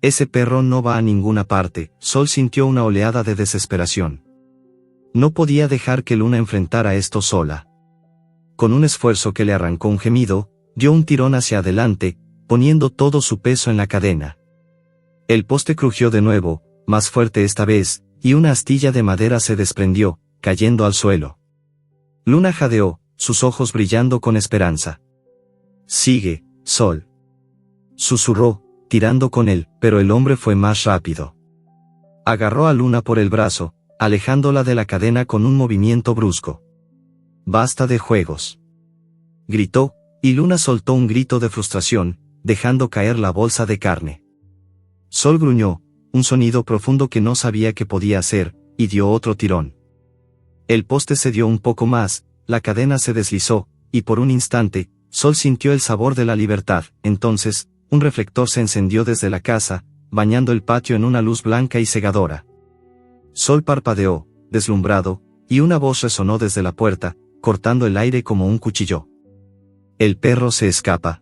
Ese perro no va a ninguna parte. Sol sintió una oleada de desesperación. No podía dejar que Luna enfrentara esto sola. Con un esfuerzo que le arrancó un gemido, dio un tirón hacia adelante, poniendo todo su peso en la cadena. El poste crujió de nuevo, más fuerte esta vez, y una astilla de madera se desprendió, cayendo al suelo. Luna jadeó, sus ojos brillando con esperanza. «Sigue, Sol», susurró, tirando con él, pero el hombre fue más rápido. Agarró a Luna por el brazo, alejándola de la cadena con un movimiento brusco. «Basta de juegos», gritó, y Luna soltó un grito de frustración, dejando caer la bolsa de carne. Sol gruñó, un sonido profundo que no sabía qué podía hacer, y dio otro tirón. El poste cedió un poco más, la cadena se deslizó, y por un instante, Sol sintió el sabor de la libertad. Entonces, un reflector se encendió desde la casa, bañando el patio en una luz blanca y cegadora. Sol parpadeó, deslumbrado, y una voz resonó desde la puerta, cortando el aire como un cuchillo. «El perro se escapa»,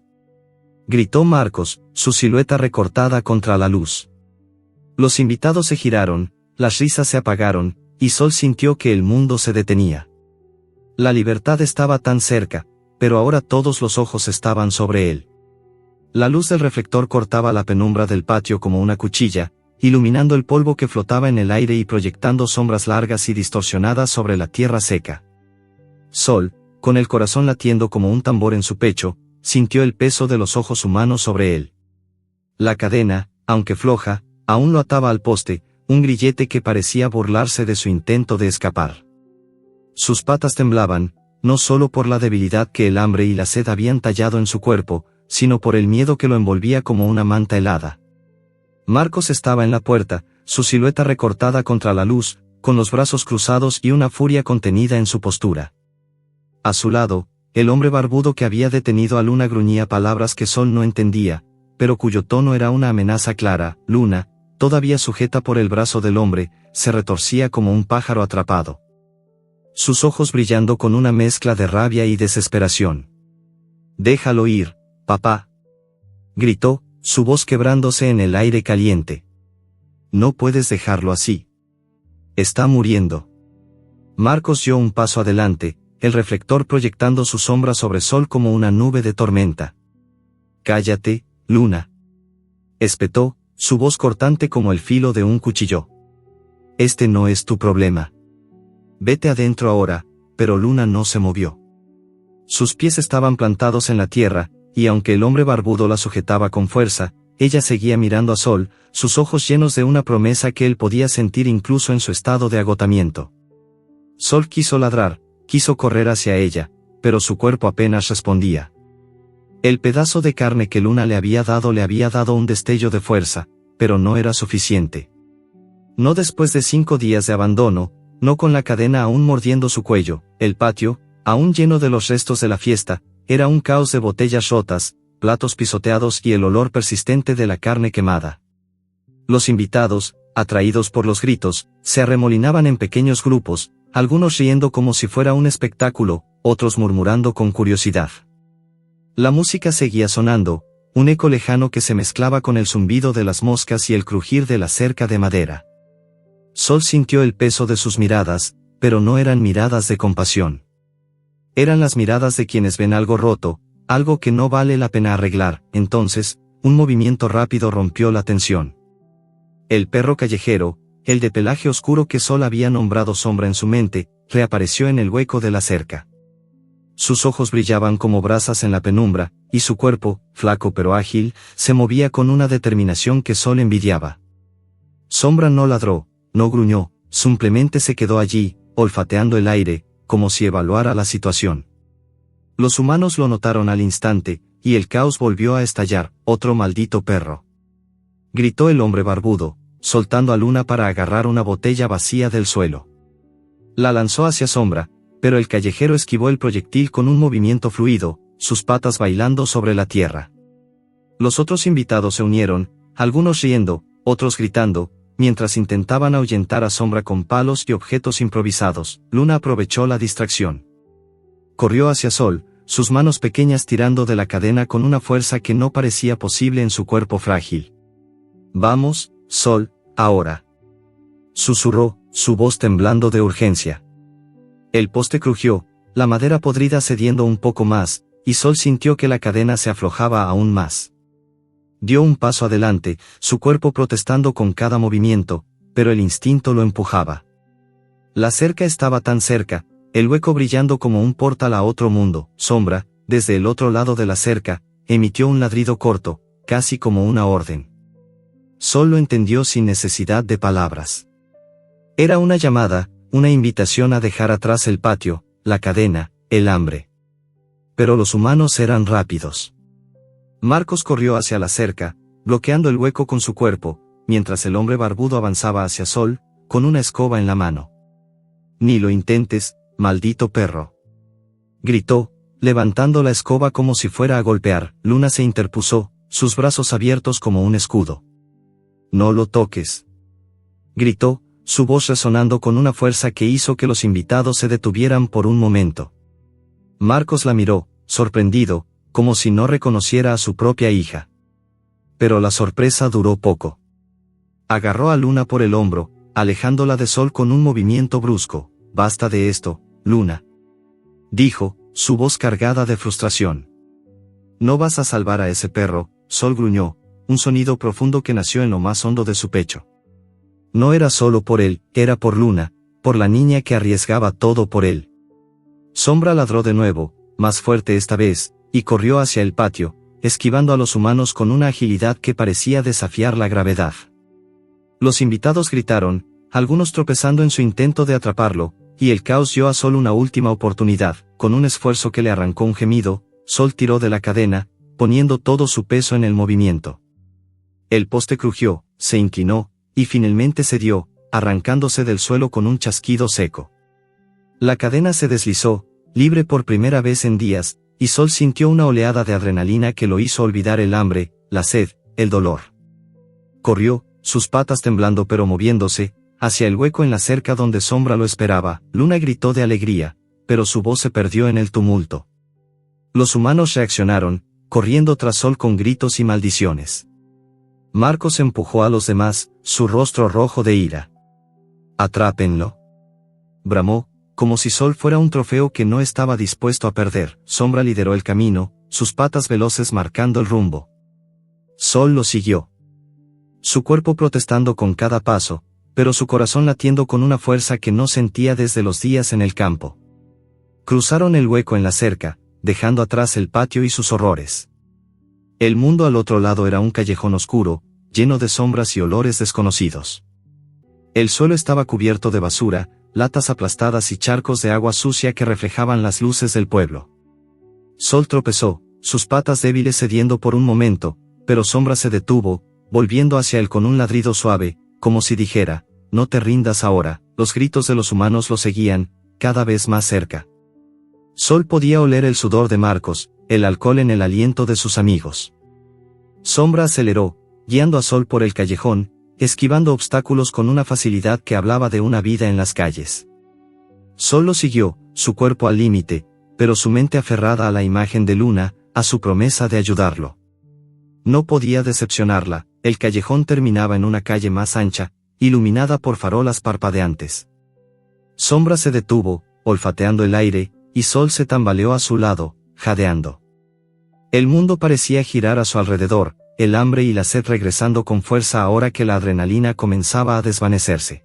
gritó Marcos, su silueta recortada contra la luz. Los invitados se giraron, las risas se apagaron, y Sol sintió que el mundo se detenía. La libertad estaba tan cerca, pero ahora todos los ojos estaban sobre él. La luz del reflector cortaba la penumbra del patio como una cuchilla, iluminando el polvo que flotaba en el aire y proyectando sombras largas y distorsionadas sobre la tierra seca. Sol, con el corazón latiendo como un tambor en su pecho, sintió el peso de los ojos humanos sobre él. La cadena, aunque floja, aún lo ataba al poste, un grillete que parecía burlarse de su intento de escapar. Sus patas temblaban, no solo por la debilidad que el hambre y la sed habían tallado en su cuerpo, sino por el miedo que lo envolvía como una manta helada. Marcos estaba en la puerta, su silueta recortada contra la luz, con los brazos cruzados y una furia contenida en su postura. A su lado, el hombre barbudo que había detenido a Luna gruñía palabras que Sol no entendía, pero cuyo tono era una amenaza clara. Luna, todavía sujeta por el brazo del hombre, se retorcía como un pájaro atrapado. Sus ojos brillando con una mezcla de rabia y desesperación. «Déjalo ir, papá», gritó, su voz quebrándose en el aire caliente. «No puedes dejarlo así. Está muriendo». Marcos dio un paso adelante, el reflector proyectando su sombra sobre Sol como una nube de tormenta. «Cállate, Luna», espetó, su voz cortante como el filo de un cuchillo. «Este no es tu problema. Vete adentro ahora», pero Luna no se movió. Sus pies estaban plantados en la tierra, y aunque el hombre barbudo la sujetaba con fuerza, ella seguía mirando a Sol, sus ojos llenos de una promesa que él podía sentir incluso en su estado de agotamiento. Sol quiso ladrar, quiso correr hacia ella, pero su cuerpo apenas respondía. El pedazo de carne que Luna le había dado un destello de fuerza, pero no era suficiente. No después de 5 días de abandono, no con la cadena aún mordiendo su cuello. El patio, aún lleno de los restos de la fiesta, era un caos de botellas rotas, platos pisoteados y el olor persistente de la carne quemada. Los invitados, atraídos por los gritos, se arremolinaban en pequeños grupos, algunos riendo como si fuera un espectáculo, otros murmurando con curiosidad. La música seguía sonando, un eco lejano que se mezclaba con el zumbido de las moscas y el crujir de la cerca de madera. Sol sintió el peso de sus miradas, pero no eran miradas de compasión. Eran las miradas de quienes ven algo roto, algo que no vale la pena arreglar. Entonces, un movimiento rápido rompió la tensión. El perro callejero, el de pelaje oscuro que Sol había nombrado sombra en su mente, reapareció en el hueco de la cerca. Sus ojos brillaban como brasas en la penumbra, y su cuerpo, flaco pero ágil, se movía con una determinación que Sol envidiaba. Sombra no ladró, no gruñó, simplemente se quedó allí, olfateando el aire, como si evaluara la situación. Los humanos lo notaron al instante, y el caos volvió a estallar. «Otro maldito perro», gritó el hombre barbudo, soltando a Luna para agarrar una botella vacía del suelo. La lanzó hacia Sombra, pero el callejero esquivó el proyectil con un movimiento fluido, sus patas bailando sobre la tierra. Los otros invitados se unieron, algunos riendo, otros gritando, mientras intentaban ahuyentar a Sombra con palos y objetos improvisados. Luna aprovechó la distracción. Corrió hacia Sol, sus manos pequeñas tirando de la cadena con una fuerza que no parecía posible en su cuerpo frágil. Vamos, Sol, ahora. Susurró, su voz temblando de urgencia. El poste crujió, la madera podrida cediendo un poco más, y Sol sintió que la cadena se aflojaba aún más. Dio un paso adelante, su cuerpo protestando con cada movimiento, pero el instinto lo empujaba. La cerca estaba tan cerca, el hueco brillando como un portal a otro mundo. Sombra, desde el otro lado de la cerca, emitió un ladrido corto, casi como una orden. Sol lo entendió sin necesidad de palabras. Era una llamada, una invitación a dejar atrás el patio, la cadena, el hambre. Pero los humanos eran rápidos. Marcos corrió hacia la cerca, bloqueando el hueco con su cuerpo, mientras el hombre barbudo avanzaba hacia Sol, con una escoba en la mano. «Ni lo intentes, maldito perro», gritó, levantando la escoba como si fuera a golpear. Luna se interpuso, sus brazos abiertos como un escudo. «No lo toques», gritó, su voz resonando con una fuerza que hizo que los invitados se detuvieran por un momento. Marcos la miró, sorprendido, como si no reconociera a su propia hija. Pero la sorpresa duró poco. Agarró a Luna por el hombro, alejándola de Sol con un movimiento brusco. «Basta de esto, Luna», dijo, su voz cargada de frustración. «No vas a salvar a ese perro», Sol gruñó, un sonido profundo que nació en lo más hondo de su pecho. No era solo por él, era por Luna, por la niña que arriesgaba todo por él. Sombra ladró de nuevo, más fuerte esta vez, y corrió hacia el patio, esquivando a los humanos con una agilidad que parecía desafiar la gravedad. Los invitados gritaron, algunos tropezando en su intento de atraparlo, y el caos dio a Sol una última oportunidad. Con un esfuerzo que le arrancó un gemido, Sol tiró de la cadena, poniendo todo su peso en el movimiento. El poste crujió, se inclinó, y finalmente cedió, arrancándose del suelo con un chasquido seco. La cadena se deslizó, libre por primera vez en días, y Sol sintió una oleada de adrenalina que lo hizo olvidar el hambre, la sed, el dolor. Corrió, sus patas temblando pero moviéndose, hacia el hueco en la cerca donde Sombra lo esperaba. Luna gritó de alegría, pero su voz se perdió en el tumulto. Los humanos reaccionaron, corriendo tras Sol con gritos y maldiciones. Marcos empujó a los demás, su rostro rojo de ira. «Atrápenlo», bramó, como si Sol fuera un trofeo que no estaba dispuesto a perder. Sombra lideró el camino, sus patas veloces marcando el rumbo. Sol lo siguió. Su cuerpo protestando con cada paso, pero su corazón latiendo con una fuerza que no sentía desde los días en el campo. Cruzaron el hueco en la cerca, dejando atrás el patio y sus horrores. El mundo al otro lado era un callejón oscuro, lleno de sombras y olores desconocidos. El suelo estaba cubierto de basura, latas aplastadas y charcos de agua sucia que reflejaban las luces del pueblo. Sol tropezó, sus patas débiles cediendo por un momento, pero Sombra se detuvo, volviendo hacia él con un ladrido suave, como si dijera, «No te rindas ahora». Los gritos de los humanos lo seguían, cada vez más cerca. Sol podía oler el sudor de Marcos, el alcohol en el aliento de sus amigos. Sombra aceleró, guiando a Sol por el callejón, esquivando obstáculos con una facilidad que hablaba de una vida en las calles. Sol lo siguió, su cuerpo al límite, pero su mente aferrada a la imagen de Luna, a su promesa de ayudarlo. No podía decepcionarla. El callejón terminaba en una calle más ancha, iluminada por farolas parpadeantes. Sombra se detuvo, olfateando el aire, y Sol se tambaleó a su lado, jadeando. El mundo parecía girar a su alrededor, el hambre y la sed regresando con fuerza ahora que la adrenalina comenzaba a desvanecerse.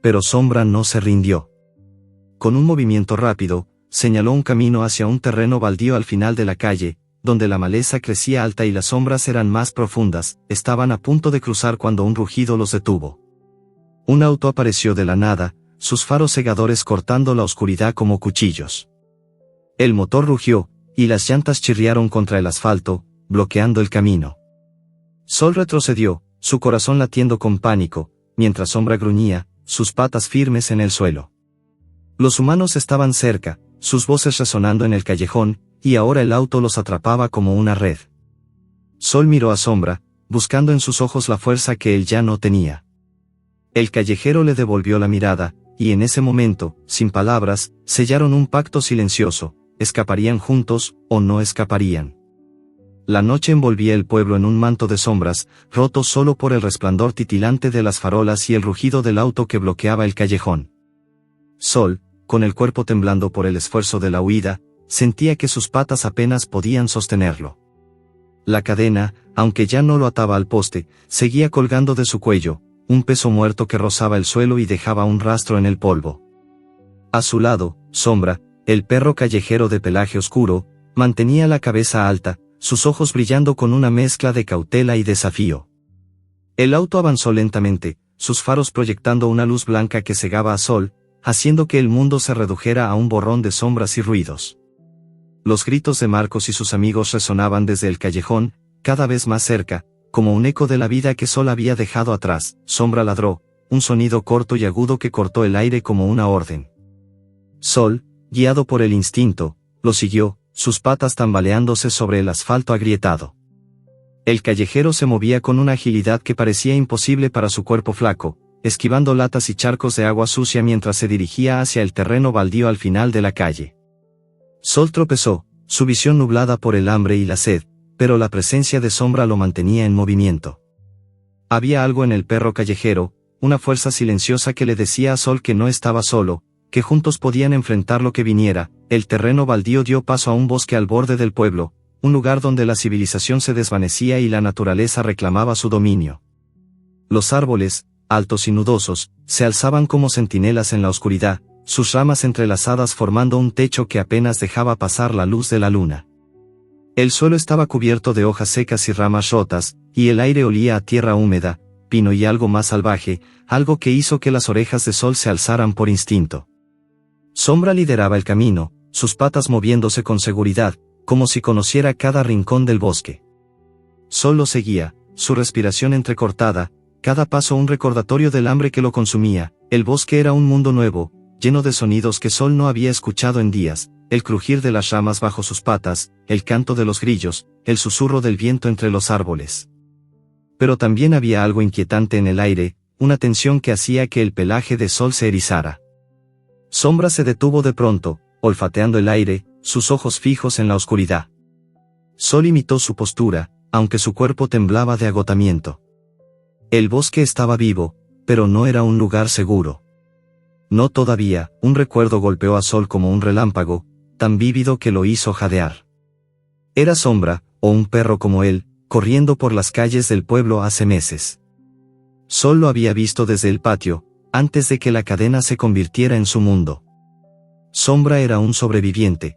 Pero Sombra no se rindió. Con un movimiento rápido, señaló un camino hacia un terreno baldío al final de la calle, donde la maleza crecía alta y las sombras eran más profundas. Estaban a punto de cruzar cuando un rugido los detuvo. Un auto apareció de la nada, sus faros cegadores cortando la oscuridad como cuchillos. El motor rugió, y las llantas chirriaron contra el asfalto, bloqueando el camino. Sol retrocedió, su corazón latiendo con pánico, mientras Sombra gruñía, sus patas firmes en el suelo. Los humanos estaban cerca, sus voces resonando en el callejón, y ahora el auto los atrapaba como una red. Sol miró a Sombra, buscando en sus ojos la fuerza que él ya no tenía. El callejero le devolvió la mirada, y en ese momento, sin palabras, sellaron un pacto silencioso: escaparían juntos, o no escaparían. La noche envolvía el pueblo en un manto de sombras, roto solo por el resplandor titilante de las farolas y el rugido del auto que bloqueaba el callejón. Sol, con el cuerpo temblando por el esfuerzo de la huida, sentía que sus patas apenas podían sostenerlo. La cadena, aunque ya no lo ataba al poste, seguía colgando de su cuello, un peso muerto que rozaba el suelo y dejaba un rastro en el polvo. A su lado, Sombra, el perro callejero de pelaje oscuro, mantenía la cabeza alta, sus ojos brillando con una mezcla de cautela y desafío. El auto avanzó lentamente, sus faros proyectando una luz blanca que cegaba a Sol, haciendo que el mundo se redujera a un borrón de sombras y ruidos. Los gritos de Marcos y sus amigos resonaban desde el callejón, cada vez más cerca, como un eco de la vida que Sol había dejado atrás. Sombra ladró, un sonido corto y agudo que cortó el aire como una orden. Sol, guiado por el instinto, lo siguió, sus patas tambaleándose sobre el asfalto agrietado. El callejero se movía con una agilidad que parecía imposible para su cuerpo flaco, esquivando latas y charcos de agua sucia mientras se dirigía hacia el terreno baldío al final de la calle. Sol tropezó, su visión nublada por el hambre y la sed, pero la presencia de Sombra lo mantenía en movimiento. Había algo en el perro callejero, una fuerza silenciosa que le decía a Sol que no estaba solo, que juntos podían enfrentar lo que viniera. El terreno baldío dio paso a un bosque al borde del pueblo, un lugar donde la civilización se desvanecía y la naturaleza reclamaba su dominio. Los árboles, altos y nudosos, se alzaban como centinelas en la oscuridad, sus ramas entrelazadas formando un techo que apenas dejaba pasar la luz de la luna. El suelo estaba cubierto de hojas secas y ramas rotas, y el aire olía a tierra húmeda, pino y algo más salvaje, algo que hizo que las orejas de Sol se alzaran por instinto. Sombra lideraba el camino, sus patas moviéndose con seguridad, como si conociera cada rincón del bosque. Sol lo seguía, su respiración entrecortada, cada paso un recordatorio del hambre que lo consumía. El bosque era un mundo nuevo, lleno de sonidos que Sol no había escuchado en días, el crujir de las ramas bajo sus patas, el canto de los grillos, el susurro del viento entre los árboles. Pero también había algo inquietante en el aire, una tensión que hacía que el pelaje de Sol se erizara. Sombra se detuvo de pronto, olfateando el aire, sus ojos fijos en la oscuridad. Sol imitó su postura, aunque su cuerpo temblaba de agotamiento. El bosque estaba vivo, pero no era un lugar seguro. No todavía. Un recuerdo golpeó a Sol como un relámpago, tan vívido que lo hizo jadear. Era Sombra, o un perro como él, corriendo por las calles del pueblo hace meses. Sol lo había visto desde el patio, antes de que la cadena se convirtiera en su mundo. Sombra era un sobreviviente.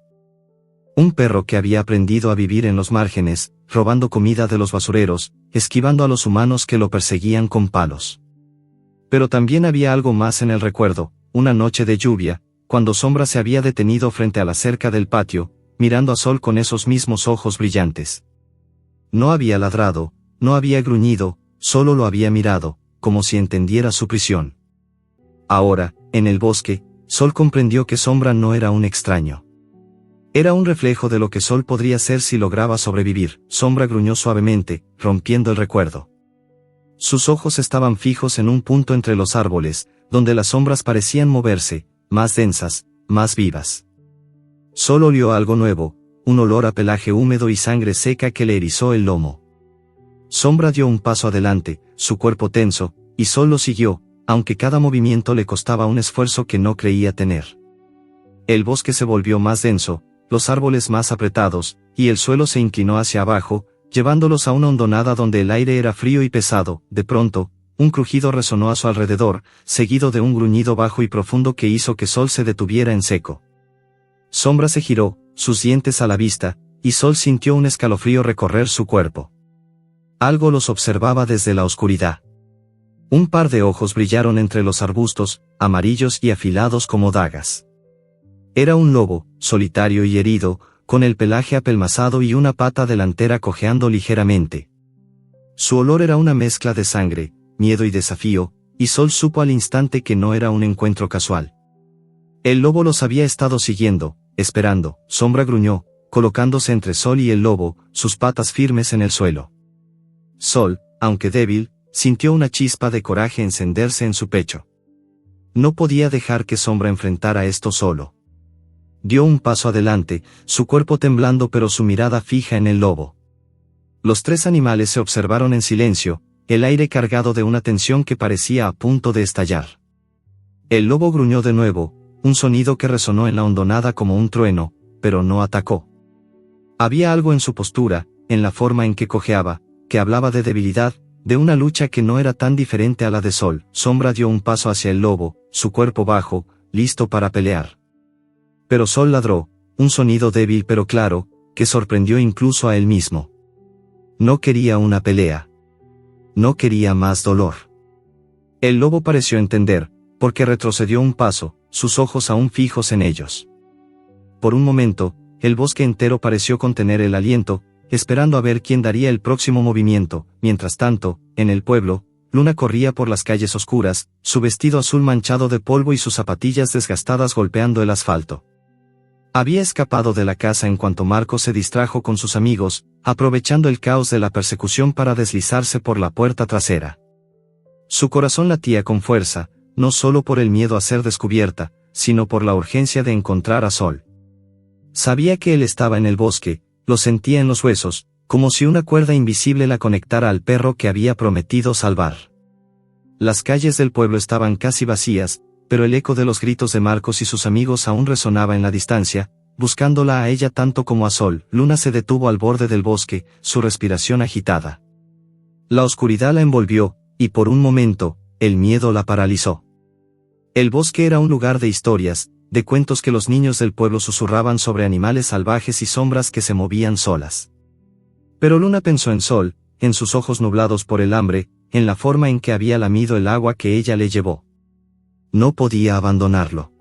Un perro que había aprendido a vivir en los márgenes, robando comida de los basureros, esquivando a los humanos que lo perseguían con palos. Pero también había algo más en el recuerdo, una noche de lluvia, cuando Sombra se había detenido frente a la cerca del patio, mirando a Sol con esos mismos ojos brillantes. No había ladrado, no había gruñido, solo lo había mirado, como si entendiera su prisión. Ahora, en el bosque, Sol comprendió que Sombra no era un extraño. Era un reflejo de lo que Sol podría ser si lograba sobrevivir. Sombra gruñó suavemente, rompiendo el recuerdo. Sus ojos estaban fijos en un punto entre los árboles, donde las sombras parecían moverse, más densas, más vivas. Sol olió algo nuevo, un olor a pelaje húmedo y sangre seca que le erizó el lomo. Sombra dio un paso adelante, su cuerpo tenso, y Sol lo siguió, aunque cada movimiento le costaba un esfuerzo que no creía tener. El bosque se volvió más denso, los árboles más apretados, y el suelo se inclinó hacia abajo, llevándolos a una hondonada donde el aire era frío y pesado. De pronto, un crujido resonó a su alrededor, seguido de un gruñido bajo y profundo que hizo que Sol se detuviera en seco. Sombra se giró, sus dientes a la vista, y Sol sintió un escalofrío recorrer su cuerpo. Algo los observaba desde la oscuridad. Un par de ojos brillaron entre los arbustos, amarillos y afilados como dagas. Era un lobo, solitario y herido, con el pelaje apelmazado y una pata delantera cojeando ligeramente. Su olor era una mezcla de sangre, miedo y desafío, y Sol supo al instante que no era un encuentro casual. El lobo los había estado siguiendo, esperando. Sombra gruñó, colocándose entre Sol y el lobo, sus patas firmes en el suelo. Sol, aunque débil, sintió una chispa de coraje encenderse en su pecho. No podía dejar que Sombra enfrentara esto solo. Dio un paso adelante, su cuerpo temblando pero su mirada fija en el lobo. Los tres animales se observaron en silencio, el aire cargado de una tensión que parecía a punto de estallar. El lobo gruñó de nuevo, un sonido que resonó en la hondonada como un trueno, pero no atacó. Había algo en su postura, en la forma en que cojeaba, que hablaba de debilidad, de una lucha que no era tan diferente a la de Sol. Sombra dio un paso hacia el lobo, su cuerpo bajo, listo para pelear. Pero Sol ladró, un sonido débil pero claro, que sorprendió incluso a él mismo. No quería una pelea. No quería más dolor. El lobo pareció entender, porque retrocedió un paso, sus ojos aún fijos en ellos. Por un momento, el bosque entero pareció contener el aliento, esperando a ver quién daría el próximo movimiento. Mientras tanto, en el pueblo, Luna corría por las calles oscuras, su vestido azul manchado de polvo y sus zapatillas desgastadas golpeando el asfalto. Había escapado de la casa en cuanto Marcos se distrajo con sus amigos, aprovechando el caos de la persecución para deslizarse por la puerta trasera. Su corazón latía con fuerza, no solo por el miedo a ser descubierta, sino por la urgencia de encontrar a Sol. Sabía que él estaba en el bosque, lo sentía en los huesos, como si una cuerda invisible la conectara al perro que había prometido salvar. Las calles del pueblo estaban casi vacías, pero el eco de los gritos de Marcos y sus amigos aún resonaba en la distancia, buscándola a ella tanto como a Sol. Luna se detuvo al borde del bosque, su respiración agitada. La oscuridad la envolvió, y por un momento, el miedo la paralizó. El bosque era un lugar de historias, de cuentos que los niños del pueblo susurraban sobre animales salvajes y sombras que se movían solas. Pero Luna pensó en Sol, en sus ojos nublados por el hambre, en la forma en que había lamido el agua que ella le llevó. No podía abandonarlo.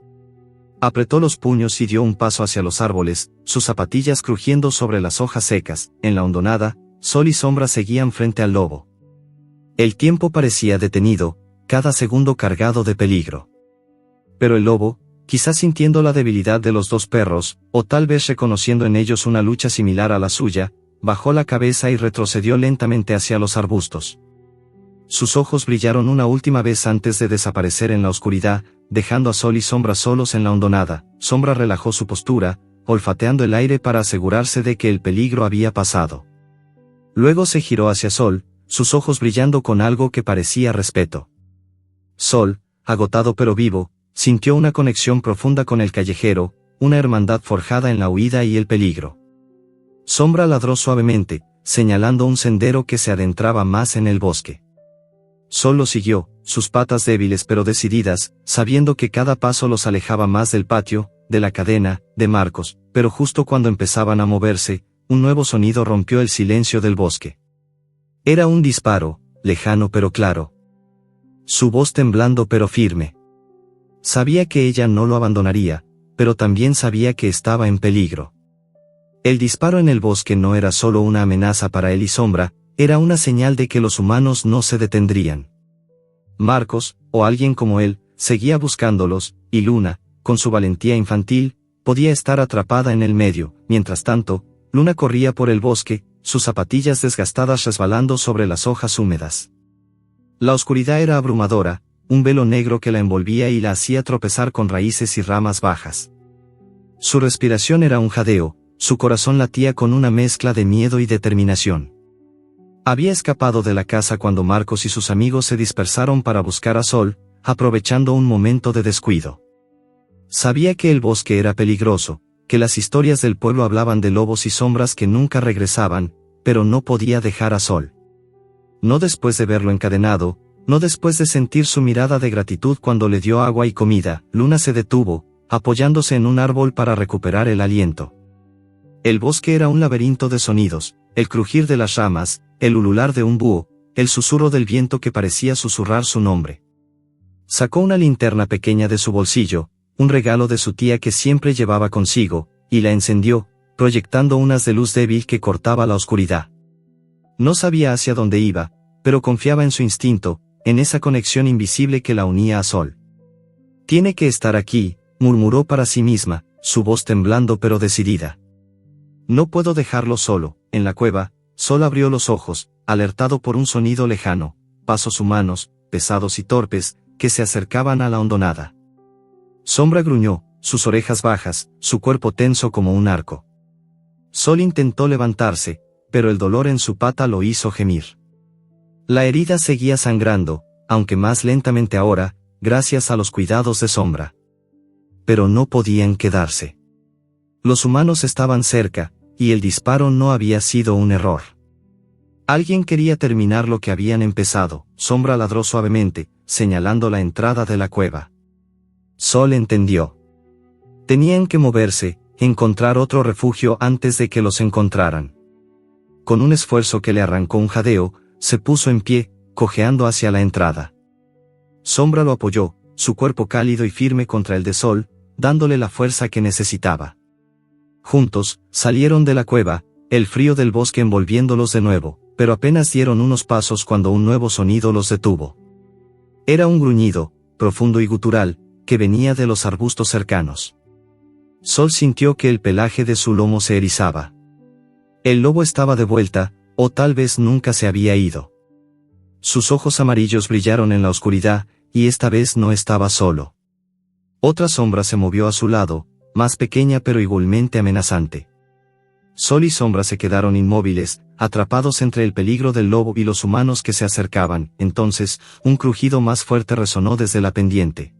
Apretó los puños y dio un paso hacia los árboles, sus zapatillas crujiendo sobre las hojas secas. En la hondonada, Sol y Sombra seguían frente al lobo. El tiempo parecía detenido, cada segundo cargado de peligro. Pero el lobo, quizás sintiendo la debilidad de los dos perros, o tal vez reconociendo en ellos una lucha similar a la suya, bajó la cabeza y retrocedió lentamente hacia los arbustos. Sus ojos brillaron una última vez antes de desaparecer en la oscuridad, dejando a Sol y Sombra solos en la hondonada. Sombra relajó su postura, olfateando el aire para asegurarse de que el peligro había pasado. Luego se giró hacia Sol, sus ojos brillando con algo que parecía respeto. Sol, agotado pero vivo, sintió una conexión profunda con el callejero, una hermandad forjada en la huida y el peligro. Sombra ladró suavemente, señalando un sendero que se adentraba más en el bosque. Sol lo siguió, sus patas débiles pero decididas, sabiendo que cada paso los alejaba más del patio, de la cadena, de Marcos, pero justo cuando empezaban a moverse, un nuevo sonido rompió el silencio del bosque. Era un disparo, lejano pero claro. Su voz temblando pero firme. Sabía que ella no lo abandonaría, pero también sabía que estaba en peligro. El disparo en el bosque no era solo una amenaza para él y Sombra, era una señal de que los humanos no se detendrían. Marcos, o alguien como él, seguía buscándolos, y Luna, con su valentía infantil, podía estar atrapada en el medio. Mientras tanto, Luna corría por el bosque, sus zapatillas desgastadas resbalando sobre las hojas húmedas. La oscuridad era abrumadora, un velo negro que la envolvía y la hacía tropezar con raíces y ramas bajas. Su respiración era un jadeo, su corazón latía con una mezcla de miedo y determinación. Había escapado de la casa cuando Marcos y sus amigos se dispersaron para buscar a Sol, aprovechando un momento de descuido. Sabía que el bosque era peligroso, que las historias del pueblo hablaban de lobos y sombras que nunca regresaban, pero no podía dejar a Sol. No después de verlo encadenado, no después de sentir su mirada de gratitud cuando le dio agua y comida. Luna se detuvo, apoyándose en un árbol para recuperar el aliento. El bosque era un laberinto de sonidos, el crujir de las ramas, el ulular de un búho, el susurro del viento que parecía susurrar su nombre. Sacó una linterna pequeña de su bolsillo, un regalo de su tía que siempre llevaba consigo, y la encendió, proyectando un haz de luz débil que cortaba la oscuridad. No sabía hacia dónde iba, pero confiaba en su instinto, en esa conexión invisible que la unía a Sol. Tiene que estar aquí, murmuró para sí misma, su voz temblando pero decidida. No puedo dejarlo solo. En la cueva, Sol abrió los ojos, alertado por un sonido lejano, pasos humanos, pesados y torpes, que se acercaban a la hondonada. Sombra gruñó, sus orejas bajas, su cuerpo tenso como un arco. Sol intentó levantarse, pero el dolor en su pata lo hizo gemir. La herida seguía sangrando, aunque más lentamente ahora, gracias a los cuidados de Sombra. Pero no podían quedarse. Los humanos estaban cerca, y el disparo no había sido un error. Alguien quería terminar lo que habían empezado. Sombra ladró suavemente, señalando la entrada de la cueva. Sol entendió. Tenían que moverse, encontrar otro refugio antes de que los encontraran. Con un esfuerzo que le arrancó un jadeo, se puso en pie, cojeando hacia la entrada. Sombra lo apoyó, su cuerpo cálido y firme contra el de Sol, dándole la fuerza que necesitaba. Juntos, salieron de la cueva, el frío del bosque envolviéndolos de nuevo, pero apenas dieron unos pasos cuando un nuevo sonido los detuvo. Era un gruñido, profundo y gutural, que venía de los arbustos cercanos. Sol sintió que el pelaje de su lomo se erizaba. El lobo estaba de vuelta, o tal vez nunca se había ido. Sus ojos amarillos brillaron en la oscuridad, y esta vez no estaba solo. Otra sombra se movió a su lado, más pequeña pero igualmente amenazante. Sol y Sombra se quedaron inmóviles, atrapados entre el peligro del lobo y los humanos que se acercaban. Entonces, un crujido más fuerte resonó desde la pendiente.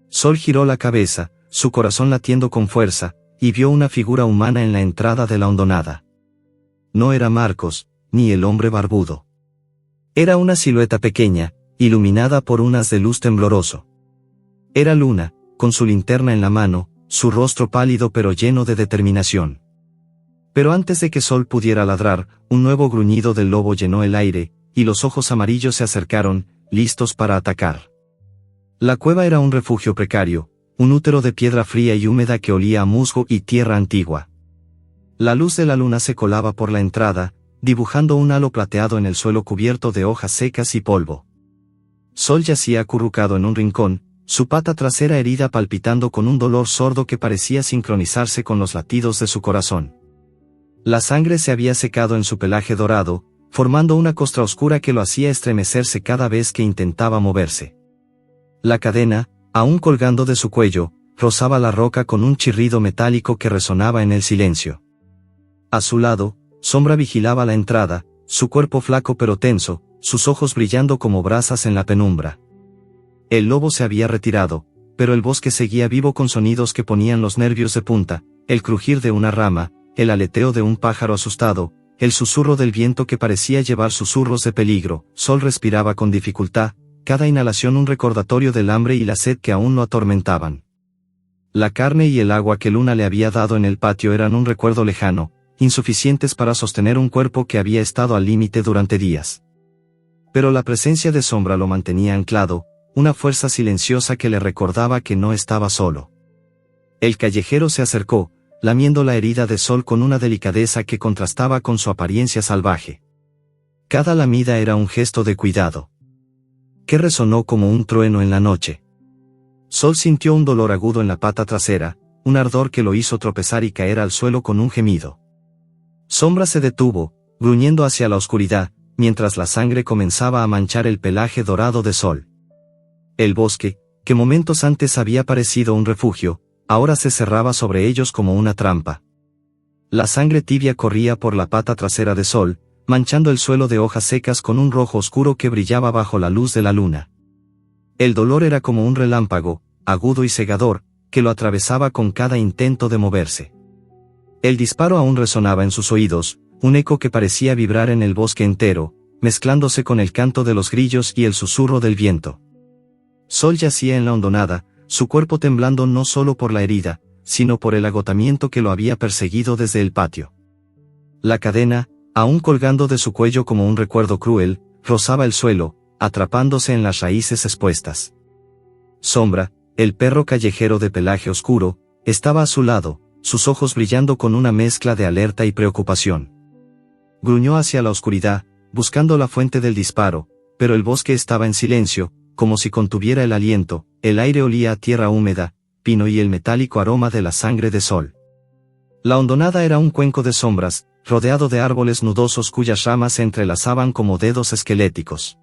Sol giró la cabeza, su corazón latiendo con fuerza, y vio una figura humana en la entrada de la hondonada. No era Marcos, ni el hombre barbudo. Era una silueta pequeña, iluminada por un haz de luz tembloroso. Era Luna, con su linterna en la mano, su rostro pálido pero lleno de determinación. Pero antes de que Sol pudiera ladrar, un nuevo gruñido del lobo llenó el aire, y los ojos amarillos se acercaron, listos para atacar. La cueva era un refugio precario, un útero de piedra fría y húmeda que olía a musgo y tierra antigua. La luz de la luna se colaba por la entrada, dibujando un halo plateado en el suelo cubierto de hojas secas y polvo. Sol yacía acurrucado en un rincón, su pata trasera herida palpitando con un dolor sordo que parecía sincronizarse con los latidos de su corazón. La sangre se había secado en su pelaje dorado, formando una costra oscura que lo hacía estremecerse cada vez que intentaba moverse. La cadena, aún colgando de su cuello, rozaba la roca con un chirrido metálico que resonaba en el silencio. A su lado, Sombra vigilaba la entrada, su cuerpo flaco pero tenso, sus ojos brillando como brasas en la penumbra. El lobo se había retirado, pero el bosque seguía vivo con sonidos que ponían los nervios de punta, el crujir de una rama, el aleteo de un pájaro asustado, el susurro del viento que parecía llevar susurros de peligro. Sol respiraba con dificultad, cada inhalación un recordatorio del hambre y la sed que aún lo atormentaban. La carne y el agua que Luna le había dado en el patio eran un recuerdo lejano, insuficientes para sostener un cuerpo que había estado al límite durante días. Pero la presencia de Sombra lo mantenía anclado, una fuerza silenciosa que le recordaba que no estaba solo. El callejero se acercó, lamiendo la herida de Sol con una delicadeza que contrastaba con su apariencia salvaje. Cada lamida era un gesto de cuidado, que resonó como un trueno en la noche. Sol sintió un dolor agudo en la pata trasera, un ardor que lo hizo tropezar y caer al suelo con un gemido. Sombra se detuvo, gruñendo hacia la oscuridad, mientras la sangre comenzaba a manchar el pelaje dorado de Sol. El bosque, que momentos antes había parecido un refugio, ahora se cerraba sobre ellos como una trampa. La sangre tibia corría por la pata trasera de Sol, manchando el suelo de hojas secas con un rojo oscuro que brillaba bajo la luz de la luna. El dolor era como un relámpago, agudo y cegador, que lo atravesaba con cada intento de moverse. El disparo aún resonaba en sus oídos, un eco que parecía vibrar en el bosque entero, mezclándose con el canto de los grillos y el susurro del viento. Sol yacía en la hondonada, su cuerpo temblando no solo por la herida, sino por el agotamiento que lo había perseguido desde el patio. La cadena, aún colgando de su cuello como un recuerdo cruel, rozaba el suelo, atrapándose en las raíces expuestas. Sombra, el perro callejero de pelaje oscuro, estaba a su lado, sus ojos brillando con una mezcla de alerta y preocupación. Gruñó hacia la oscuridad, buscando la fuente del disparo, pero el bosque estaba en silencio, como si contuviera el aliento. El aire olía a tierra húmeda, pino y el metálico aroma de la sangre de Sol. La hondonada era un cuenco de sombras, rodeado de árboles nudosos cuyas ramas se entrelazaban como dedos esqueléticos.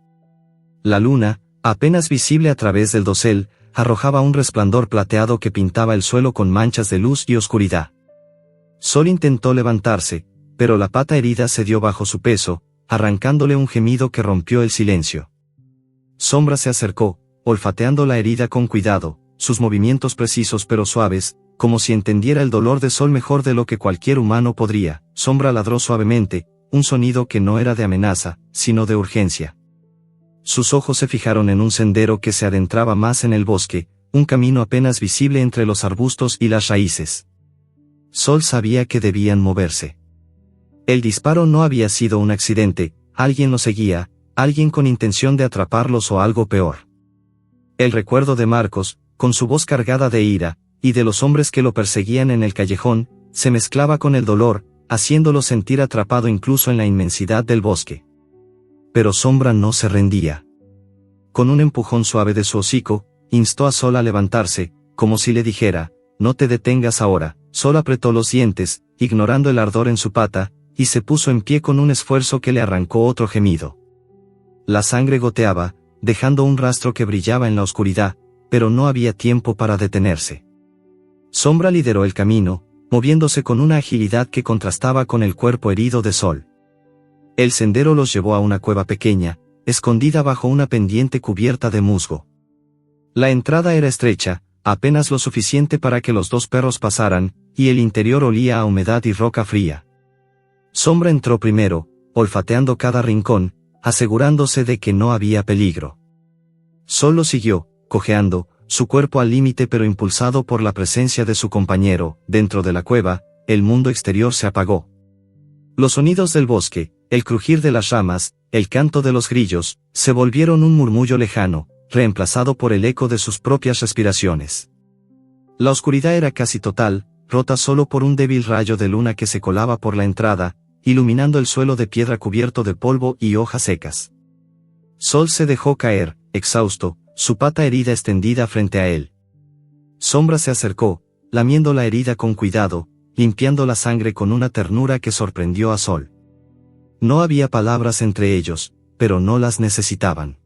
La luna, apenas visible a través del dosel, arrojaba un resplandor plateado que pintaba el suelo con manchas de luz y oscuridad. Sol intentó levantarse, pero la pata herida cedió bajo su peso, arrancándole un gemido que rompió el silencio. Sombra se acercó, olfateando la herida con cuidado, sus movimientos precisos pero suaves, como si entendiera el dolor de Sol mejor de lo que cualquier humano podría. Sombra ladró suavemente, un sonido que no era de amenaza, sino de urgencia. Sus ojos se fijaron en un sendero que se adentraba más en el bosque, un camino apenas visible entre los arbustos y las raíces. Sol sabía que debían moverse. El disparo no había sido un accidente, alguien los seguía, alguien con intención de atraparlos o algo peor. El recuerdo de Marcos, con su voz cargada de ira, y de los hombres que lo perseguían en el callejón, se mezclaba con el dolor, haciéndolo sentir atrapado incluso en la inmensidad del bosque. Pero Sombra no se rendía. Con un empujón suave de su hocico, instó a Sol a levantarse, como si le dijera, «No te detengas ahora». Sol apretó los dientes, ignorando el ardor en su pata, y se puso en pie con un esfuerzo que le arrancó otro gemido. La sangre goteaba, dejando un rastro que brillaba en la oscuridad, pero no había tiempo para detenerse. Sombra lideró el camino, moviéndose con una agilidad que contrastaba con el cuerpo herido de Sol. El sendero los llevó a una cueva pequeña, escondida bajo una pendiente cubierta de musgo. La entrada era estrecha, apenas lo suficiente para que los dos perros pasaran, y el interior olía a humedad y roca fría. Sombra entró primero, olfateando cada rincón, asegurándose de que no había peligro. Sol lo siguió, cojeando, su cuerpo al límite pero impulsado por la presencia de su compañero. Dentro de la cueva, el mundo exterior se apagó. Los sonidos del bosque, el crujir de las ramas, el canto de los grillos, se volvieron un murmullo lejano, reemplazado por el eco de sus propias respiraciones. La oscuridad era casi total, rota solo por un débil rayo de luna que se colaba por la entrada, iluminando el suelo de piedra cubierto de polvo y hojas secas. Sol se dejó caer, exhausto, su pata herida extendida frente a él. Sombra se acercó, lamiendo la herida con cuidado, limpiando la sangre con una ternura que sorprendió a Sol. No había palabras entre ellos, pero no las necesitaban.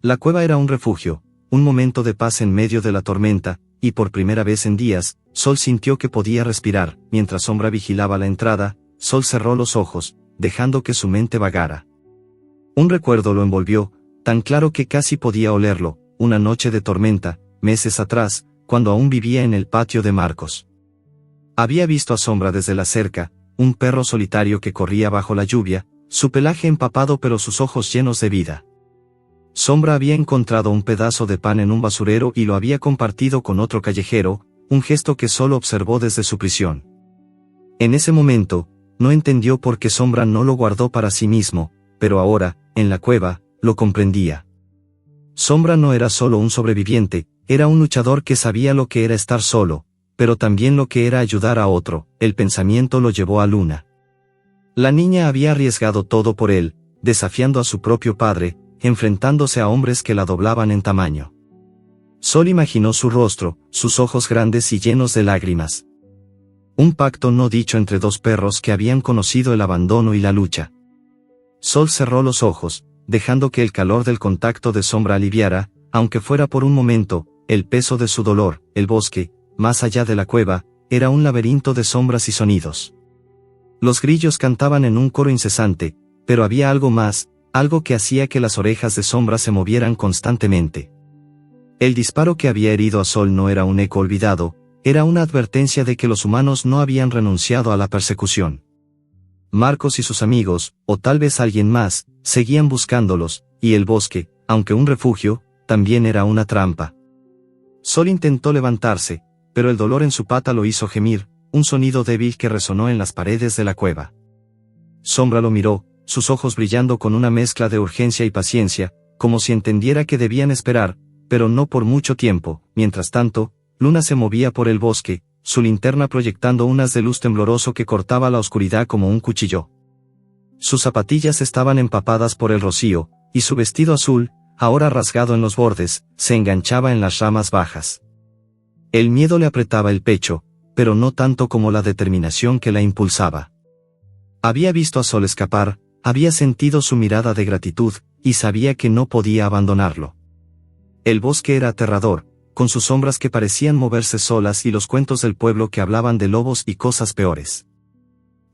La cueva era un refugio, un momento de paz en medio de la tormenta, y por primera vez en días, Sol sintió que podía respirar. Mientras Sombra vigilaba la entrada, Sol cerró los ojos, dejando que su mente vagara. Un recuerdo lo envolvió, tan claro que casi podía olerlo, una noche de tormenta, meses atrás, cuando aún vivía en el patio de Marcos. Había visto a Sombra desde la cerca, un perro solitario que corría bajo la lluvia, su pelaje empapado pero sus ojos llenos de vida. Sombra había encontrado un pedazo de pan en un basurero y lo había compartido con otro callejero, un gesto que solo observó desde su prisión. En ese momento, no entendió por qué Sombra no lo guardó para sí mismo, pero ahora, en la cueva, lo comprendía. Sombra no era solo un sobreviviente, era un luchador que sabía lo que era estar solo, pero también lo que era ayudar a otro. El pensamiento lo llevó a Luna. La niña había arriesgado todo por él, desafiando a su propio padre, enfrentándose a hombres que la doblaban en tamaño. Sol imaginó su rostro, sus ojos grandes y llenos de lágrimas. Un pacto no dicho entre dos perros que habían conocido el abandono y la lucha. Sol cerró los ojos, dejando que el calor del contacto de Sombra aliviara, aunque fuera por un momento, el peso de su dolor. El bosque, más allá de la cueva, era un laberinto de sombras y sonidos. Los grillos cantaban en un coro incesante, pero había algo más, algo que hacía que las orejas de Sombra se movieran constantemente. El disparo que había herido a Sol no era un eco olvidado, era una advertencia de que los humanos no habían renunciado a la persecución. Marcos y sus amigos, o tal vez alguien más, seguían buscándolos, y el bosque, aunque un refugio, también era una trampa. Sol intentó levantarse, pero el dolor en su pata lo hizo gemir, un sonido débil que resonó en las paredes de la cueva. Sombra lo miró, sus ojos brillando con una mezcla de urgencia y paciencia, como si entendiera que debían esperar, pero no por mucho tiempo. Mientras tanto, Luna se movía por el bosque, su linterna proyectando un haz de luz tembloroso que cortaba la oscuridad como un cuchillo. Sus zapatillas estaban empapadas por el rocío, y su vestido azul, ahora rasgado en los bordes, se enganchaba en las ramas bajas. El miedo le apretaba el pecho, pero no tanto como la determinación que la impulsaba. Había visto a Sol escapar, había sentido su mirada de gratitud, y sabía que no podía abandonarlo. El bosque era aterrador, con sus sombras que parecían moverse solas y los cuentos del pueblo que hablaban de lobos y cosas peores.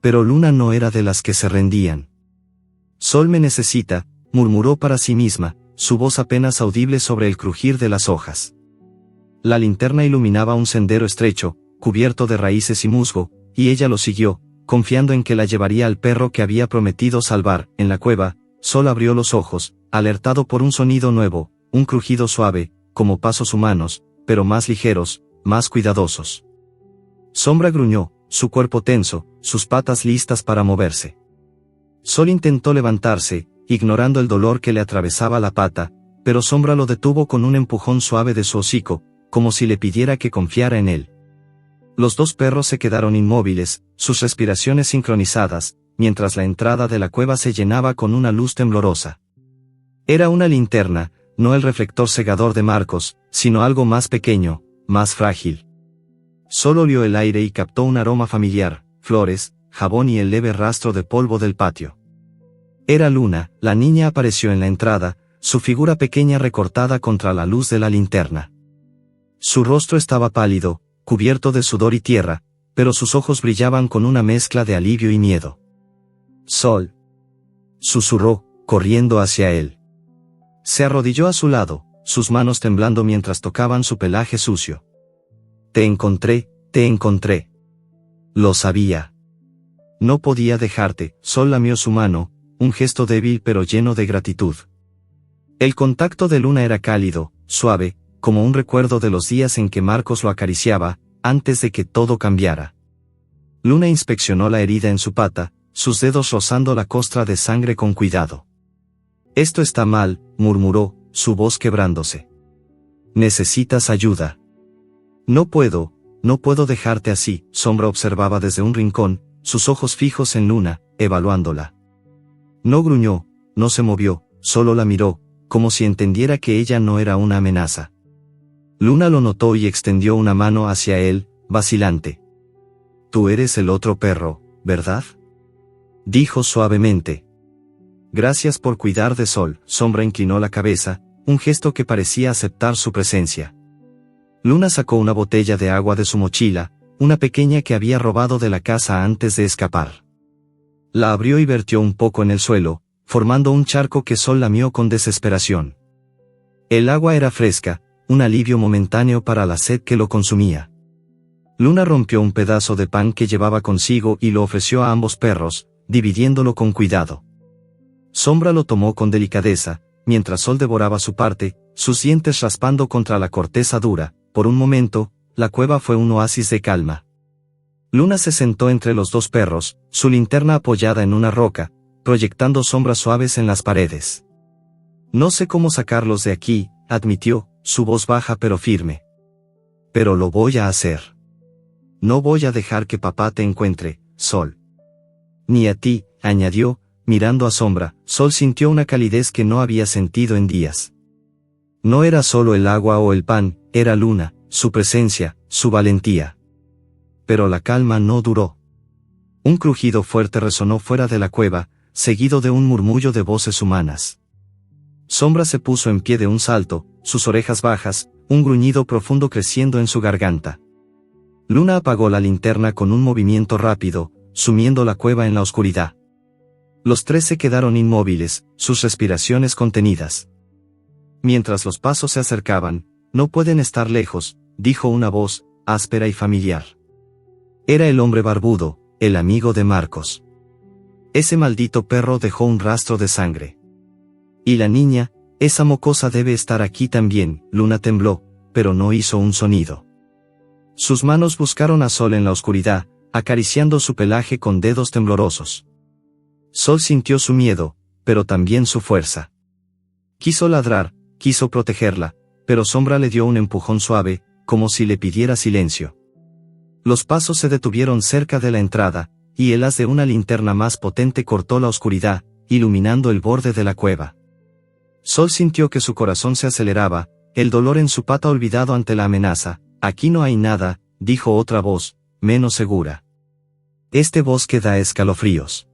Pero Luna no era de las que se rendían. Sol me necesita, murmuró para sí misma, su voz apenas audible sobre el crujir de las hojas. La linterna iluminaba un sendero estrecho, cubierto de raíces y musgo, y ella lo siguió, confiando en que la llevaría al perro que había prometido salvar. En la cueva, Sol abrió los ojos, alertado por un sonido nuevo, un crujido suave, como pasos humanos, pero más ligeros, más cuidadosos. Sombra gruñó, su cuerpo tenso, sus patas listas para moverse. Sol intentó levantarse, ignorando el dolor que le atravesaba la pata, pero Sombra lo detuvo con un empujón suave de su hocico, como si le pidiera que confiara en él. Los dos perros se quedaron inmóviles, sus respiraciones sincronizadas, mientras la entrada de la cueva se llenaba con una luz temblorosa. Era una linterna, no el reflector cegador de Marcos, sino algo más pequeño, más frágil. Sol olió el aire y captó un aroma familiar, flores, jabón y el leve rastro de polvo del patio. Era Luna. La niña apareció en la entrada, su figura pequeña recortada contra la luz de la linterna. Su rostro estaba pálido, cubierto de sudor y tierra, pero sus ojos brillaban con una mezcla de alivio y miedo. «Sol», susurró, corriendo hacia él. Se arrodilló a su lado, sus manos temblando mientras tocaban su pelaje sucio. «Te encontré, te encontré». Lo sabía. No podía dejarte. Sol lamió su mano, un gesto débil pero lleno de gratitud. El contacto de Luna era cálido, suave, como un recuerdo de los días en que Marcos lo acariciaba, antes de que todo cambiara. Luna inspeccionó la herida en su pata, sus dedos rozando la costra de sangre con cuidado. «Esto está mal», murmuró, su voz quebrándose. «Necesitas ayuda». No puedo dejarte así», Sombra observaba desde un rincón, sus ojos fijos en Luna, evaluándola. No gruñó, no se movió, solo la miró, como si entendiera que ella no era una amenaza. Luna lo notó y extendió una mano hacia él, vacilante. «Tú eres el otro perro, ¿verdad?», dijo suavemente. «Gracias por cuidar de Sol». Sombra inclinó la cabeza, un gesto que parecía aceptar su presencia. Luna sacó una botella de agua de su mochila, una pequeña que había robado de la casa antes de escapar. La abrió y vertió un poco en el suelo, formando un charco que Sol lamió con desesperación. El agua era fresca, un alivio momentáneo para la sed que lo consumía. Luna rompió un pedazo de pan que llevaba consigo y lo ofreció a ambos perros, dividiéndolo con cuidado. Sombra lo tomó con delicadeza, mientras Sol devoraba su parte, sus dientes raspando contra la corteza dura. Por un momento, la cueva fue un oasis de calma. Luna se sentó entre los dos perros, su linterna apoyada en una roca, proyectando sombras suaves en las paredes. «No sé cómo sacarlos de aquí», admitió, su voz baja pero firme. «Pero lo voy a hacer. No voy a dejar que papá te encuentre, Sol». «Ni a ti», añadió, mirando a Sombra. Sol sintió una calidez que no había sentido en días. No era solo el agua o el pan, era Luna, su presencia, su valentía. Pero la calma no duró. Un crujido fuerte resonó fuera de la cueva, seguido de un murmullo de voces humanas. Sombra se puso en pie de un salto, sus orejas bajas, un gruñido profundo creciendo en su garganta. Luna apagó la linterna con un movimiento rápido, sumiendo la cueva en la oscuridad. Los tres se quedaron inmóviles, sus respiraciones contenidas. Mientras los pasos se acercaban, «No pueden estar lejos», dijo una voz, áspera y familiar. Era el hombre barbudo, el amigo de Marcos. Ese maldito perro dejó un rastro de sangre. Y la niña, esa mocosa debe estar aquí también. Luna tembló, pero no hizo un sonido. Sus manos buscaron a Sol en la oscuridad, acariciando su pelaje con dedos temblorosos. Sol sintió su miedo, pero también su fuerza. Quiso ladrar, quiso protegerla, pero Sombra le dio un empujón suave, como si le pidiera silencio. Los pasos se detuvieron cerca de la entrada, y el haz de una linterna más potente cortó la oscuridad, iluminando el borde de la cueva. Sol sintió que su corazón se aceleraba, el dolor en su pata olvidado ante la amenaza. «Aquí no hay nada», dijo otra voz, menos segura. «Este bosque da escalofríos».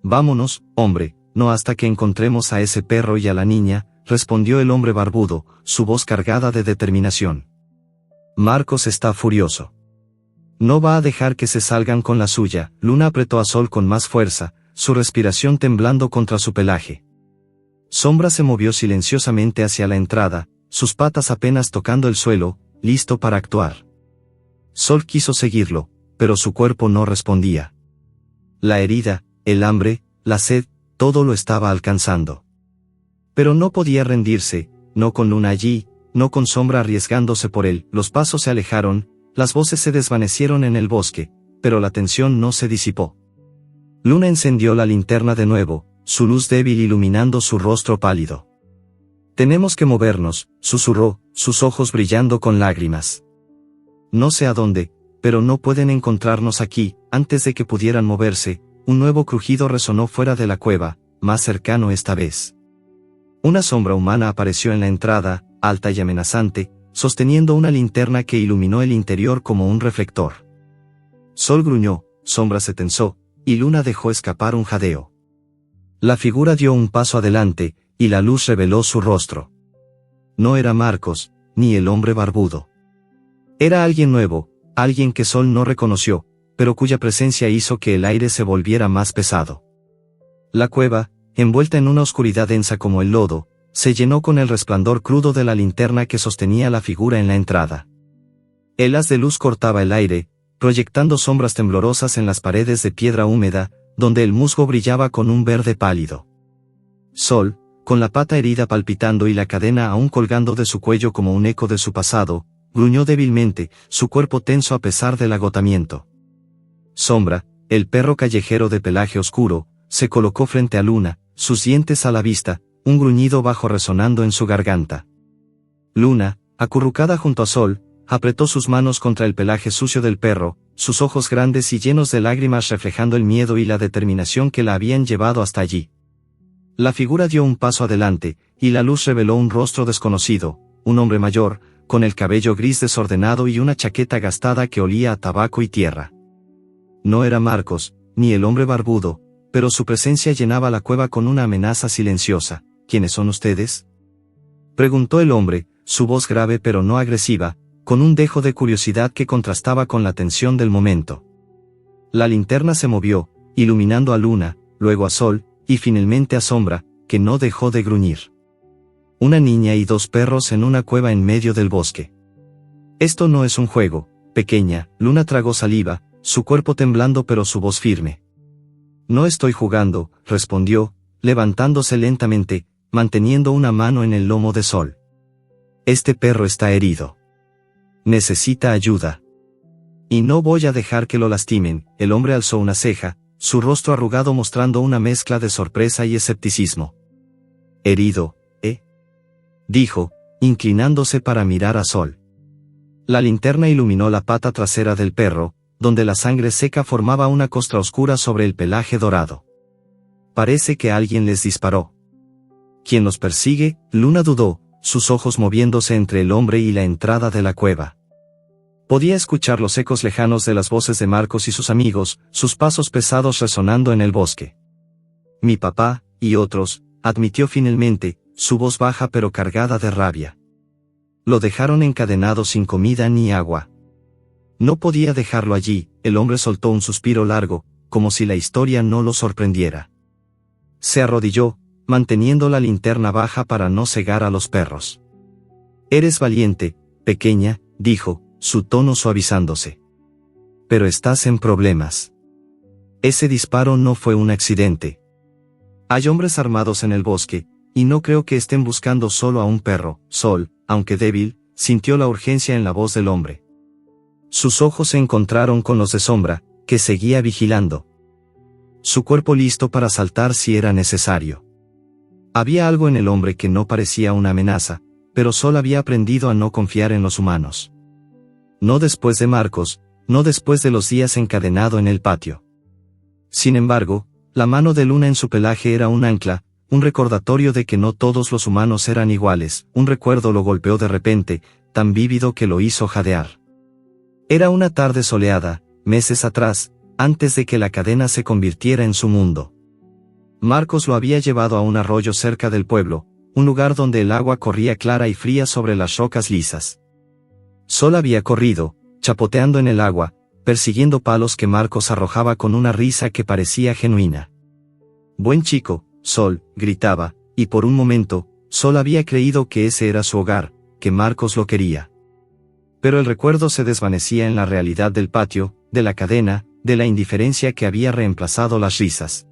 «Vámonos, hombre, no hasta que encontremos a ese perro y a la niña», respondió el hombre barbudo, su voz cargada de determinación. «Marcos está furioso. No va a dejar que se salgan con la suya. Luna apretó a Sol con más fuerza, su respiración temblando contra su pelaje. Sombra se movió silenciosamente hacia la entrada, sus patas apenas tocando el suelo, listo para actuar. Sol quiso seguirlo, pero su cuerpo no respondía. La herida, el hambre, la sed, todo lo estaba alcanzando. Pero no podía rendirse, no con Luna allí, no con Sombra arriesgándose por él. Los pasos se alejaron, las voces se desvanecieron en el bosque, pero la tensión no se disipó. Luna encendió la linterna de nuevo, su luz débil iluminando su rostro pálido. «Tenemos que movernos», susurró, sus ojos brillando con lágrimas. «No sé a dónde, pero no pueden encontrarnos aquí». Antes de que pudieran moverse, un nuevo crujido resonó fuera de la cueva, más cercano esta vez. Una sombra humana apareció en la entrada, alta y amenazante, sosteniendo una linterna que iluminó el interior como un reflector. Sol gruñó, Sombra se tensó, y Luna dejó escapar un jadeo. La figura dio un paso adelante, y la luz reveló su rostro. No era Marcos, ni el hombre barbudo. Era alguien nuevo, alguien que Sol no reconoció, pero cuya presencia hizo que el aire se volviera más pesado. La cueva, envuelta en una oscuridad densa como el lodo, se llenó con el resplandor crudo de la linterna que sostenía la figura en la entrada. El haz de luz cortaba el aire, proyectando sombras temblorosas en las paredes de piedra húmeda, donde el musgo brillaba con un verde pálido. Sol, con la pata herida palpitando y la cadena aún colgando de su cuello como un eco de su pasado, gruñó débilmente, su cuerpo tenso a pesar del agotamiento. Sombra, el perro callejero de pelaje oscuro, se colocó frente a Luna, sus dientes a la vista, un gruñido bajo resonando en su garganta. Luna, acurrucada junto a Sol, apretó sus manos contra el pelaje sucio del perro, sus ojos grandes y llenos de lágrimas reflejando el miedo y la determinación que la habían llevado hasta allí. La figura dio un paso adelante, y la luz reveló un rostro desconocido, un hombre mayor, con el cabello gris desordenado y una chaqueta gastada que olía a tabaco y tierra. No era Marcos, ni el hombre barbudo, pero su presencia llenaba la cueva con una amenaza silenciosa. «¿Quiénes son ustedes?», preguntó el hombre, su voz grave pero no agresiva, con un dejo de curiosidad que contrastaba con la tensión del momento. La linterna se movió, iluminando a Luna, luego a Sol, y finalmente a Sombra, que no dejó de gruñir. Una niña y dos perros en una cueva en medio del bosque. «Esto no es un juego, pequeña», Luna tragó saliva, su cuerpo temblando pero su voz firme. «No estoy jugando», respondió, levantándose lentamente, manteniendo una mano en el lomo de Sol. «Este perro está herido. Necesita ayuda. Y no voy a dejar que lo lastimen». El hombre alzó una ceja, su rostro arrugado mostrando una mezcla de sorpresa y escepticismo. «¿Herido, dijo, inclinándose para mirar a Sol. La linterna iluminó la pata trasera del perro, donde la sangre seca formaba una costra oscura sobre el pelaje dorado. «Parece que alguien les disparó». «¿Quién los persigue?», Luna dudó, sus ojos moviéndose entre el hombre y la entrada de la cueva. Podía escuchar los ecos lejanos de las voces de Marcos y sus amigos, sus pasos pesados resonando en el bosque. «Mi papá, y otros», admitió finalmente, su voz baja pero cargada de rabia. «Lo dejaron encadenado sin comida ni agua. No podía dejarlo allí». El hombre soltó un suspiro largo, como si la historia no lo sorprendiera. Se arrodilló, manteniendo la linterna baja para no cegar a los perros. «Eres valiente, pequeña», dijo, su tono suavizándose. «Pero estás en problemas. Ese disparo no fue un accidente. Hay hombres armados en el bosque, y no creo que estén buscando solo a un perro». Sol, aunque débil, sintió la urgencia en la voz del hombre. Sus ojos se encontraron con los de Sombra, que seguía vigilando. Su cuerpo listo para saltar si era necesario. Había algo en el hombre que no parecía una amenaza, pero Sol había aprendido a no confiar en los humanos. No después de Marcos, no después de los días encadenado en el patio. Sin embargo, la mano de Luna en su pelaje era un ancla, un recordatorio de que no todos los humanos eran iguales. Un recuerdo lo golpeó de repente, tan vívido que lo hizo jadear. Era una tarde soleada, meses atrás, antes de que la cadena se convirtiera en su mundo. Marcos lo había llevado a un arroyo cerca del pueblo, un lugar donde el agua corría clara y fría sobre las rocas lisas. Sol había corrido, chapoteando en el agua, persiguiendo palos que Marcos arrojaba con una risa que parecía genuina. «Buen chico, Sol», gritaba, y por un momento, Sol había creído que ese era su hogar, que Marcos lo quería. Pero el recuerdo se desvanecía en la realidad del patio, de la cadena, de la indiferencia que había reemplazado las risas.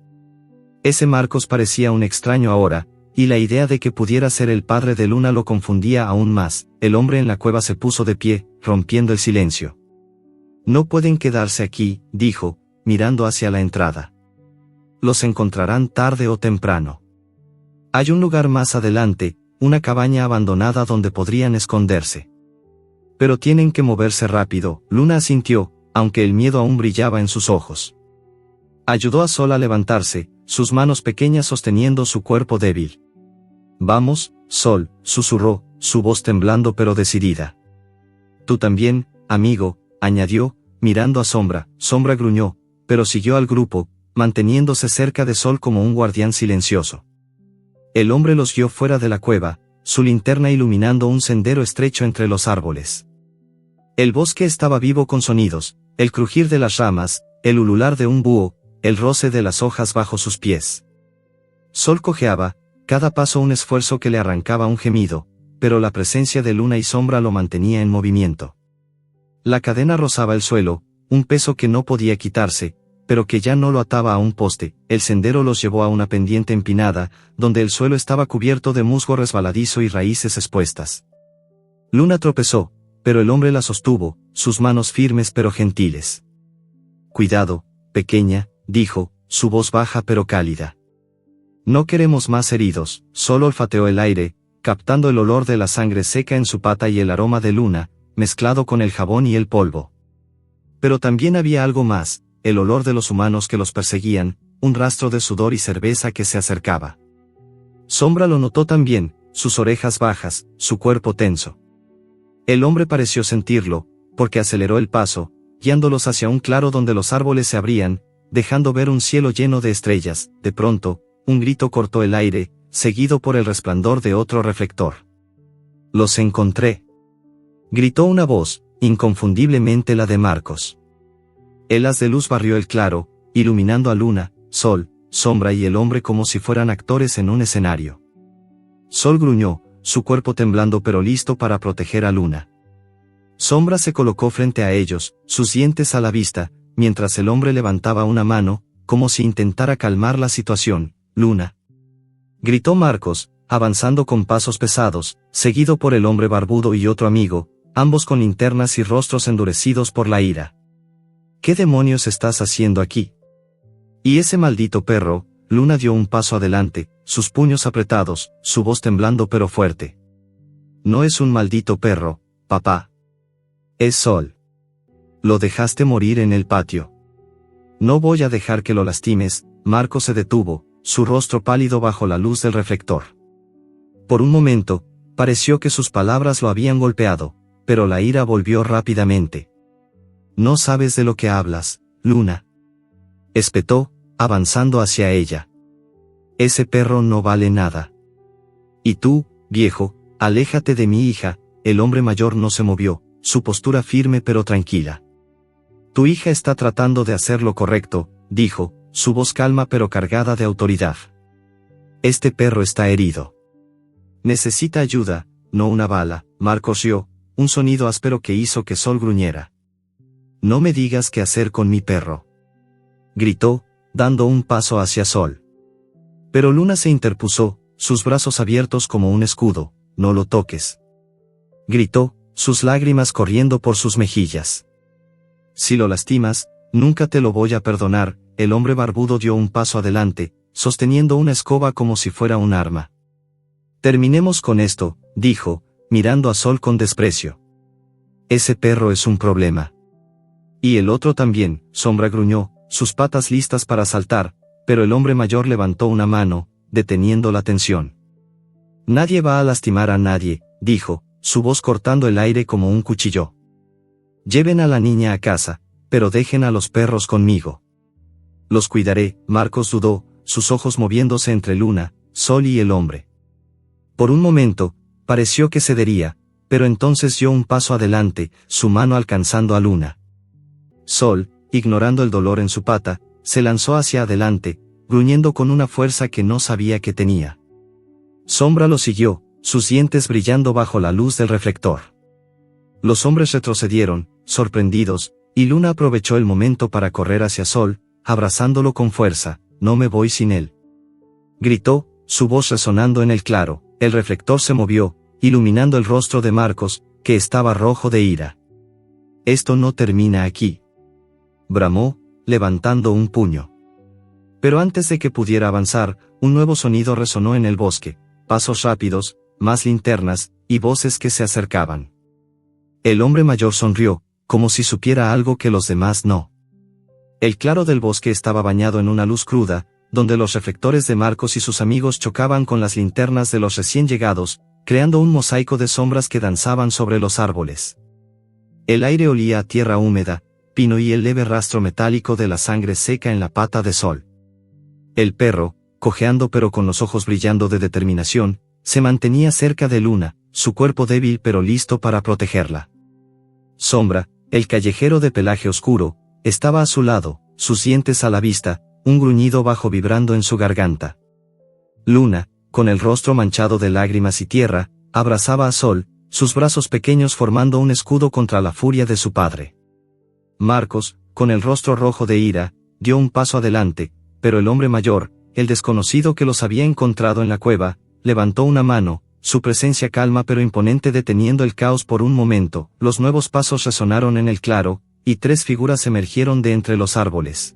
Ese Marcos parecía un extraño ahora, y la idea de que pudiera ser el padre de Luna lo confundía aún más. El hombre en la cueva se puso de pie, rompiendo el silencio. «No pueden quedarse aquí», dijo, mirando hacia la entrada. «Los encontrarán tarde o temprano. Hay un lugar más adelante, una cabaña abandonada donde podrían esconderse. Pero tienen que moverse rápido». Luna asintió, aunque el miedo aún brillaba en sus ojos. Ayudó a Sol a levantarse, sus manos pequeñas sosteniendo su cuerpo débil. «Vamos, Sol», susurró, su voz temblando pero decidida. «Tú también, amigo», añadió, mirando a Sombra. Sombra gruñó, pero siguió al grupo, manteniéndose cerca de Sol como un guardián silencioso. El hombre los guió fuera de la cueva, su linterna iluminando un sendero estrecho entre los árboles. El bosque estaba vivo con sonidos, el crujir de las ramas, el ulular de un búho, el roce de las hojas bajo sus pies. Sol cojeaba, cada paso un esfuerzo que le arrancaba un gemido, pero la presencia de Luna y Sombra lo mantenía en movimiento. La cadena rozaba el suelo, un peso que no podía quitarse, pero que ya no lo ataba a un poste. El sendero los llevó a una pendiente empinada, donde el suelo estaba cubierto de musgo resbaladizo y raíces expuestas. Luna tropezó, pero el hombre la sostuvo, sus manos firmes pero gentiles. «Cuidado, pequeña», dijo, su voz baja pero cálida. «No queremos más heridos». Solo olfateó el aire, captando el olor de la sangre seca en su pata y el aroma de Luna, mezclado con el jabón y el polvo. Pero también había algo más, el olor de los humanos que los perseguían, un rastro de sudor y cerveza que se acercaba. Sombra lo notó también, sus orejas bajas, su cuerpo tenso. El hombre pareció sentirlo, porque aceleró el paso, guiándolos hacia un claro donde los árboles se abrían, dejando ver un cielo lleno de estrellas. De pronto, un grito cortó el aire, seguido por el resplandor de otro reflector. «Los encontré», gritó una voz, inconfundiblemente la de Marcos. El haz de luz barrió el claro, iluminando a Luna, Sol, Sombra y el hombre como si fueran actores en un escenario. Sol gruñó, su cuerpo temblando pero listo para proteger a Luna. Sombra se colocó frente a ellos, sus dientes a la vista, mientras el hombre levantaba una mano, como si intentara calmar la situación. «Luna», gritó Marcos, avanzando con pasos pesados, seguido por el hombre barbudo y otro amigo, ambos con linternas y rostros endurecidos por la ira. «¿Qué demonios estás haciendo aquí?» «¿Y ese maldito perro?». Luna dio un paso adelante, sus puños apretados, su voz temblando pero fuerte. «No es un maldito perro, papá. Es Sol. Lo dejaste morir en el patio. No voy a dejar que lo lastimes». Marcos se detuvo, su rostro pálido bajo la luz del reflector. Por un momento, pareció que sus palabras lo habían golpeado, pero la ira volvió rápidamente. «No sabes de lo que hablas, Luna», espetó, avanzando hacia ella. «Ese perro no vale nada. Y tú, viejo, aléjate de mi hija». El hombre mayor no se movió, su postura firme pero tranquila. «Tu hija está tratando de hacer lo correcto», dijo, su voz calma pero cargada de autoridad. «Este perro está herido. Necesita ayuda, no una bala». Marcos rió, un sonido áspero que hizo que Sol gruñera. «No me digas qué hacer con mi perro», gritó, dando un paso hacia Sol. Pero Luna se interpuso, sus brazos abiertos como un escudo. «No lo toques», gritó, sus lágrimas corriendo por sus mejillas. «Si lo lastimas, nunca te lo voy a perdonar». El hombre barbudo dio un paso adelante, sosteniendo una escoba como si fuera un arma. «Terminemos con esto», dijo, mirando a Sol con desprecio. «Ese perro es un problema». «Y el otro también», Sombra gruñó, sus patas listas para saltar, pero el hombre mayor levantó una mano, deteniendo la tensión. «Nadie va a lastimar a nadie», dijo, su voz cortando el aire como un cuchillo. «Lleven a la niña a casa, pero dejen a los perros conmigo. Los cuidaré». Marcos dudó, sus ojos moviéndose entre Luna, Sol y el hombre. Por un momento, pareció que cedería, pero entonces dio un paso adelante, su mano alcanzando a Luna. Sol, ignorando el dolor en su pata, se lanzó hacia adelante, gruñendo con una fuerza que no sabía que tenía. Sombra lo siguió, sus dientes brillando bajo la luz del reflector. Los hombres retrocedieron, sorprendidos, y Luna aprovechó el momento para correr hacia Sol, abrazándolo con fuerza. «No me voy sin él», gritó, su voz resonando en el claro. El reflector se movió, iluminando el rostro de Marcos, que estaba rojo de ira. «Esto no termina aquí», bramó, levantando un puño. Pero antes de que pudiera avanzar, un nuevo sonido resonó en el bosque, pasos rápidos, más linternas, y voces que se acercaban. El hombre mayor sonrió, como si supiera algo que los demás no. El claro del bosque estaba bañado en una luz cruda, donde los reflectores de Marcos y sus amigos chocaban con las linternas de los recién llegados, creando un mosaico de sombras que danzaban sobre los árboles. El aire olía a tierra húmeda, pino y el leve rastro metálico de la sangre seca en la pata de Sol. El perro, cojeando pero con los ojos brillando de determinación, se mantenía cerca de Luna, su cuerpo débil pero listo para protegerla. Sombra, el callejero de pelaje oscuro, estaba a su lado, sus dientes a la vista, un gruñido bajo vibrando en su garganta. Luna, con el rostro manchado de lágrimas y tierra, abrazaba a Sol, sus brazos pequeños formando un escudo contra la furia de su padre. Marcos, con el rostro rojo de ira, dio un paso adelante, pero el hombre mayor, el desconocido que los había encontrado en la cueva, levantó una mano, su presencia calma pero imponente deteniendo el caos por un momento. Los nuevos pasos resonaron en el claro, y 3 figuras emergieron de entre los árboles.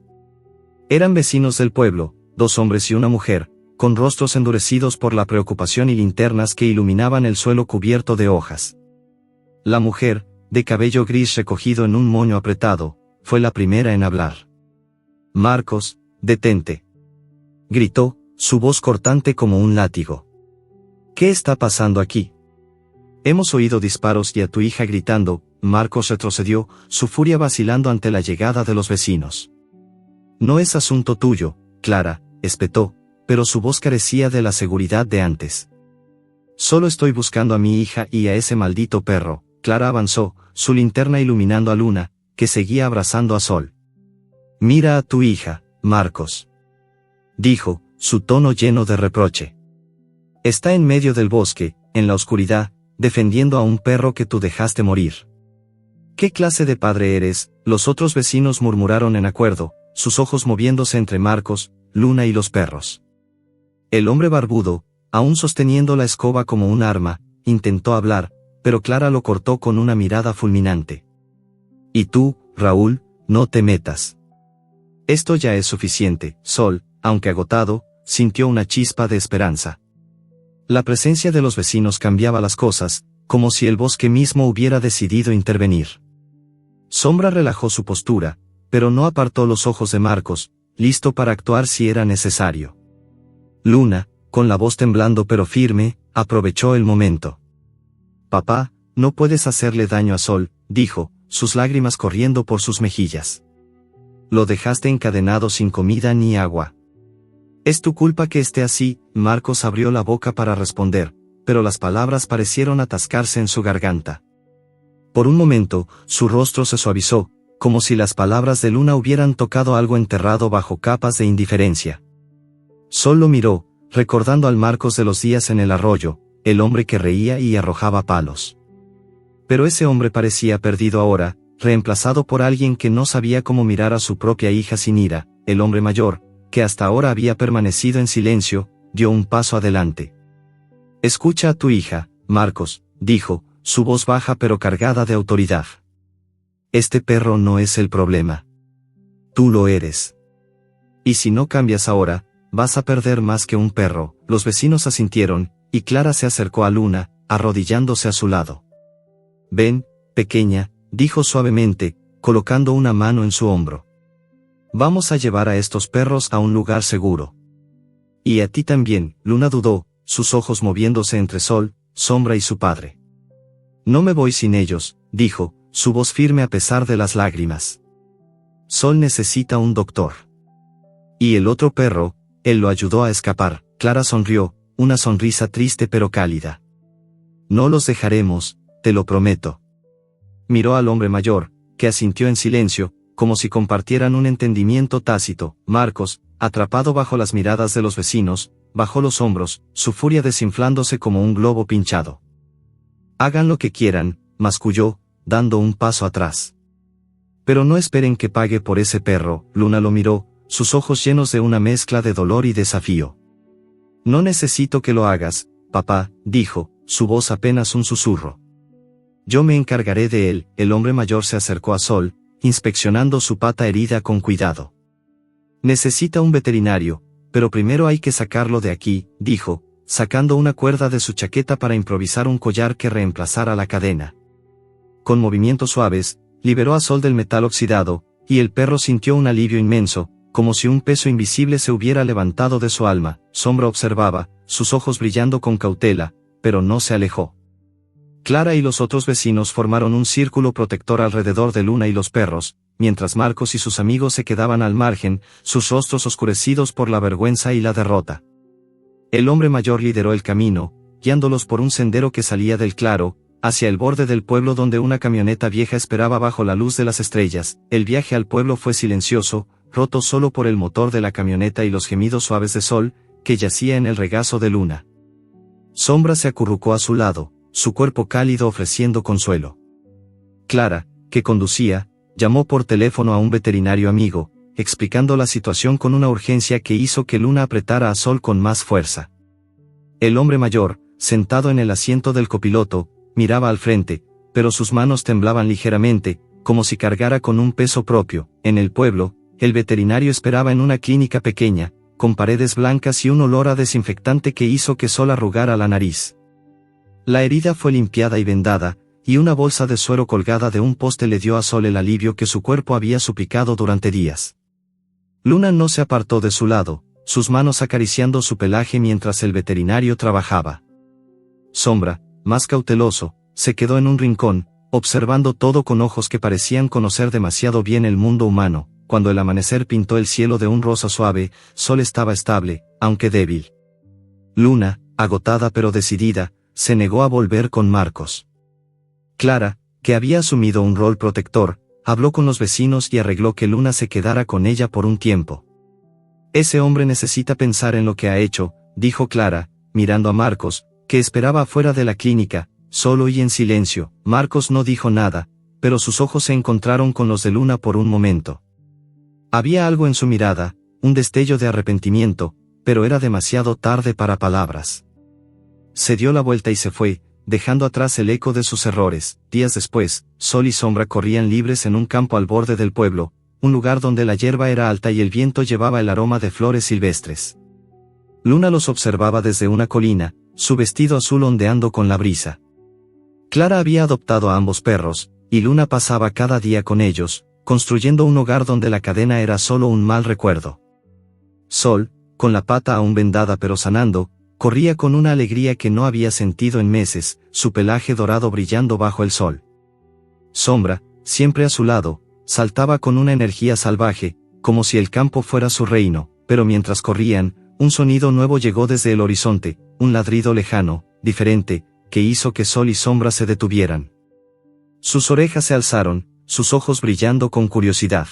Eran vecinos del pueblo, 2 hombres y una mujer, con rostros endurecidos por la preocupación y linternas que iluminaban el suelo cubierto de hojas. La mujer, de cabello gris recogido en un moño apretado, fue la primera en hablar. «Marcos, detente», gritó, su voz cortante como un látigo. «¿Qué está pasando aquí? Hemos oído disparos y a tu hija gritando». Marcos retrocedió, su furia vacilando ante la llegada de los vecinos. «No es asunto tuyo, Clara», espetó, pero su voz carecía de la seguridad de antes. «Solo estoy buscando a mi hija y a ese maldito perro». Clara avanzó, su linterna iluminando a Luna, que seguía abrazando a Sol. «Mira a tu hija, Marcos», dijo, su tono lleno de reproche. «Está en medio del bosque, en la oscuridad, defendiendo a un perro que tú dejaste morir». «¿Qué clase de padre eres?», los otros vecinos murmuraron en acuerdo, sus ojos moviéndose entre Marcos, Luna y los perros. El hombre barbudo, aún sosteniendo la escoba como un arma, intentó hablar, pero Clara lo cortó con una mirada fulminante. «Y tú, Raúl, no te metas. Esto ya es suficiente». Sol, aunque agotado, sintió una chispa de esperanza. La presencia de los vecinos cambiaba las cosas, como si el bosque mismo hubiera decidido intervenir. Sombra relajó su postura, pero no apartó los ojos de Marcos, listo para actuar si era necesario. Luna, con la voz temblando pero firme, aprovechó el momento. «Papá, no puedes hacerle daño a Sol», dijo, sus lágrimas corriendo por sus mejillas. «Lo dejaste encadenado sin comida ni agua. Es tu culpa que esté así». Marcos abrió la boca para responder, pero las palabras parecieron atascarse en su garganta. Por un momento, su rostro se suavizó, como si las palabras de Luna hubieran tocado algo enterrado bajo capas de indiferencia. Sol lo miró, recordando al Marcos de los días en el arroyo, el hombre que reía y arrojaba palos. Pero ese hombre parecía perdido ahora, reemplazado por alguien que no sabía cómo mirar a su propia hija sin ira. El hombre mayor, que hasta ahora había permanecido en silencio, dio un paso adelante. «Escucha a tu hija, Marcos», dijo, su voz baja pero cargada de autoridad. «Este perro no es el problema. Tú lo eres. Y si no cambias ahora, vas a perder más que un perro». Los vecinos asintieron, y Clara se acercó a Luna, arrodillándose a su lado. «Ven, pequeña», dijo suavemente, colocando una mano en su hombro. «Vamos a llevar a estos perros a un lugar seguro. Y a ti también». Luna dudó, sus ojos moviéndose entre Sol, Sombra y su padre. «No me voy sin ellos», dijo, su voz firme a pesar de las lágrimas. «Sol necesita un doctor. Y el otro perro, él lo ayudó a escapar». Clara sonrió, una sonrisa triste pero cálida. «No los dejaremos, te lo prometo». Miró al hombre mayor, que asintió en silencio, como si compartieran un entendimiento tácito. Marcos, atrapado bajo las miradas de los vecinos, bajó los hombros, su furia desinflándose como un globo pinchado. Hagan lo que quieran, masculló, dando un paso atrás. Pero no esperen que pague por ese perro. Luna lo miró, sus ojos llenos de una mezcla de dolor y desafío. No necesito que lo hagas, papá, dijo, su voz apenas un susurro. Yo me encargaré de él. El hombre mayor se acercó a Sol, inspeccionando su pata herida con cuidado. Necesita un veterinario, pero primero hay que sacarlo de aquí, dijo, sacando una cuerda de su chaqueta para improvisar un collar que reemplazara la cadena. Con movimientos suaves, liberó a Sol del metal oxidado, y el perro sintió un alivio inmenso, como si un peso invisible se hubiera levantado de su alma. Sombra observaba, sus ojos brillando con cautela, pero no se alejó. Clara y los otros vecinos formaron un círculo protector alrededor de Luna y los perros, mientras Marcos y sus amigos se quedaban al margen, sus rostros oscurecidos por la vergüenza y la derrota. El hombre mayor lideró el camino, guiándolos por un sendero que salía del claro, hacia el borde del pueblo donde una camioneta vieja esperaba bajo la luz de las estrellas. El viaje al pueblo fue silencioso, roto solo por el motor de la camioneta y los gemidos suaves de Sol, que yacía en el regazo de Luna. Sombra se acurrucó a su lado, su cuerpo cálido ofreciendo consuelo. Clara, que conducía, llamó por teléfono a un veterinario amigo, explicando la situación con una urgencia que hizo que Luna apretara a Sol con más fuerza. El hombre mayor, sentado en el asiento del copiloto, miraba al frente, pero sus manos temblaban ligeramente, como si cargara con un peso propio. En el pueblo, el veterinario esperaba en una clínica pequeña, con paredes blancas y un olor a desinfectante que hizo que Sol arrugara la nariz. La herida fue limpiada y vendada, y una bolsa de suero colgada de un poste le dio a Sol el alivio que su cuerpo había suplicado durante días. Luna no se apartó de su lado, sus manos acariciando su pelaje mientras el veterinario trabajaba. Sombra, más cauteloso, se quedó en un rincón, observando todo con ojos que parecían conocer demasiado bien el mundo humano. Cuando el amanecer pintó el cielo de un rosa suave, Sol estaba estable, aunque débil. Luna, agotada pero decidida, se negó a volver con Marcos. Clara, que había asumido un rol protector, habló con los vecinos y arregló que Luna se quedara con ella por un tiempo. Ese hombre necesita pensar en lo que ha hecho, dijo Clara, mirando a Marcos, que esperaba afuera de la clínica, solo y en silencio. Marcos no dijo nada, pero sus ojos se encontraron con los de Luna por un momento. Había algo en su mirada, un destello de arrepentimiento, pero era demasiado tarde para palabras. Se dio la vuelta y se fue, dejando atrás el eco de sus errores. Días después, Sol y Sombra corrían libres en un campo al borde del pueblo, un lugar donde la hierba era alta y el viento llevaba el aroma de flores silvestres. Luna los observaba desde una colina, su vestido azul ondeando con la brisa. Clara había adoptado a ambos perros, y Luna pasaba cada día con ellos, construyendo un hogar donde la cadena era solo un mal recuerdo. Sol, con la pata aún vendada pero sanando, corría con una alegría que no había sentido en meses, su pelaje dorado brillando bajo el sol. Sombra, siempre a su lado, saltaba con una energía salvaje, como si el campo fuera su reino, pero mientras corrían, un sonido nuevo llegó desde el horizonte, un ladrido lejano, diferente, que hizo que Sol y Sombra se detuvieran. Sus orejas se alzaron, sus ojos brillando con curiosidad.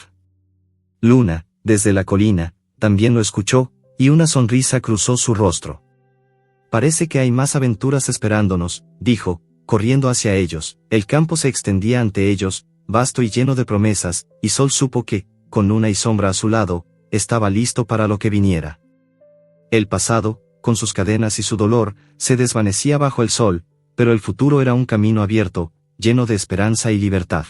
Luna, desde la colina, también lo escuchó, y una sonrisa cruzó su rostro. Parece que hay más aventuras esperándonos, dijo, corriendo hacia ellos. El campo se extendía ante ellos, vasto y lleno de promesas, y Sol supo que, con Luna y Sombra a su lado, estaba listo para lo que viniera. El pasado, con sus cadenas y su dolor, se desvanecía bajo el sol, pero el futuro era un camino abierto, lleno de esperanza y libertad.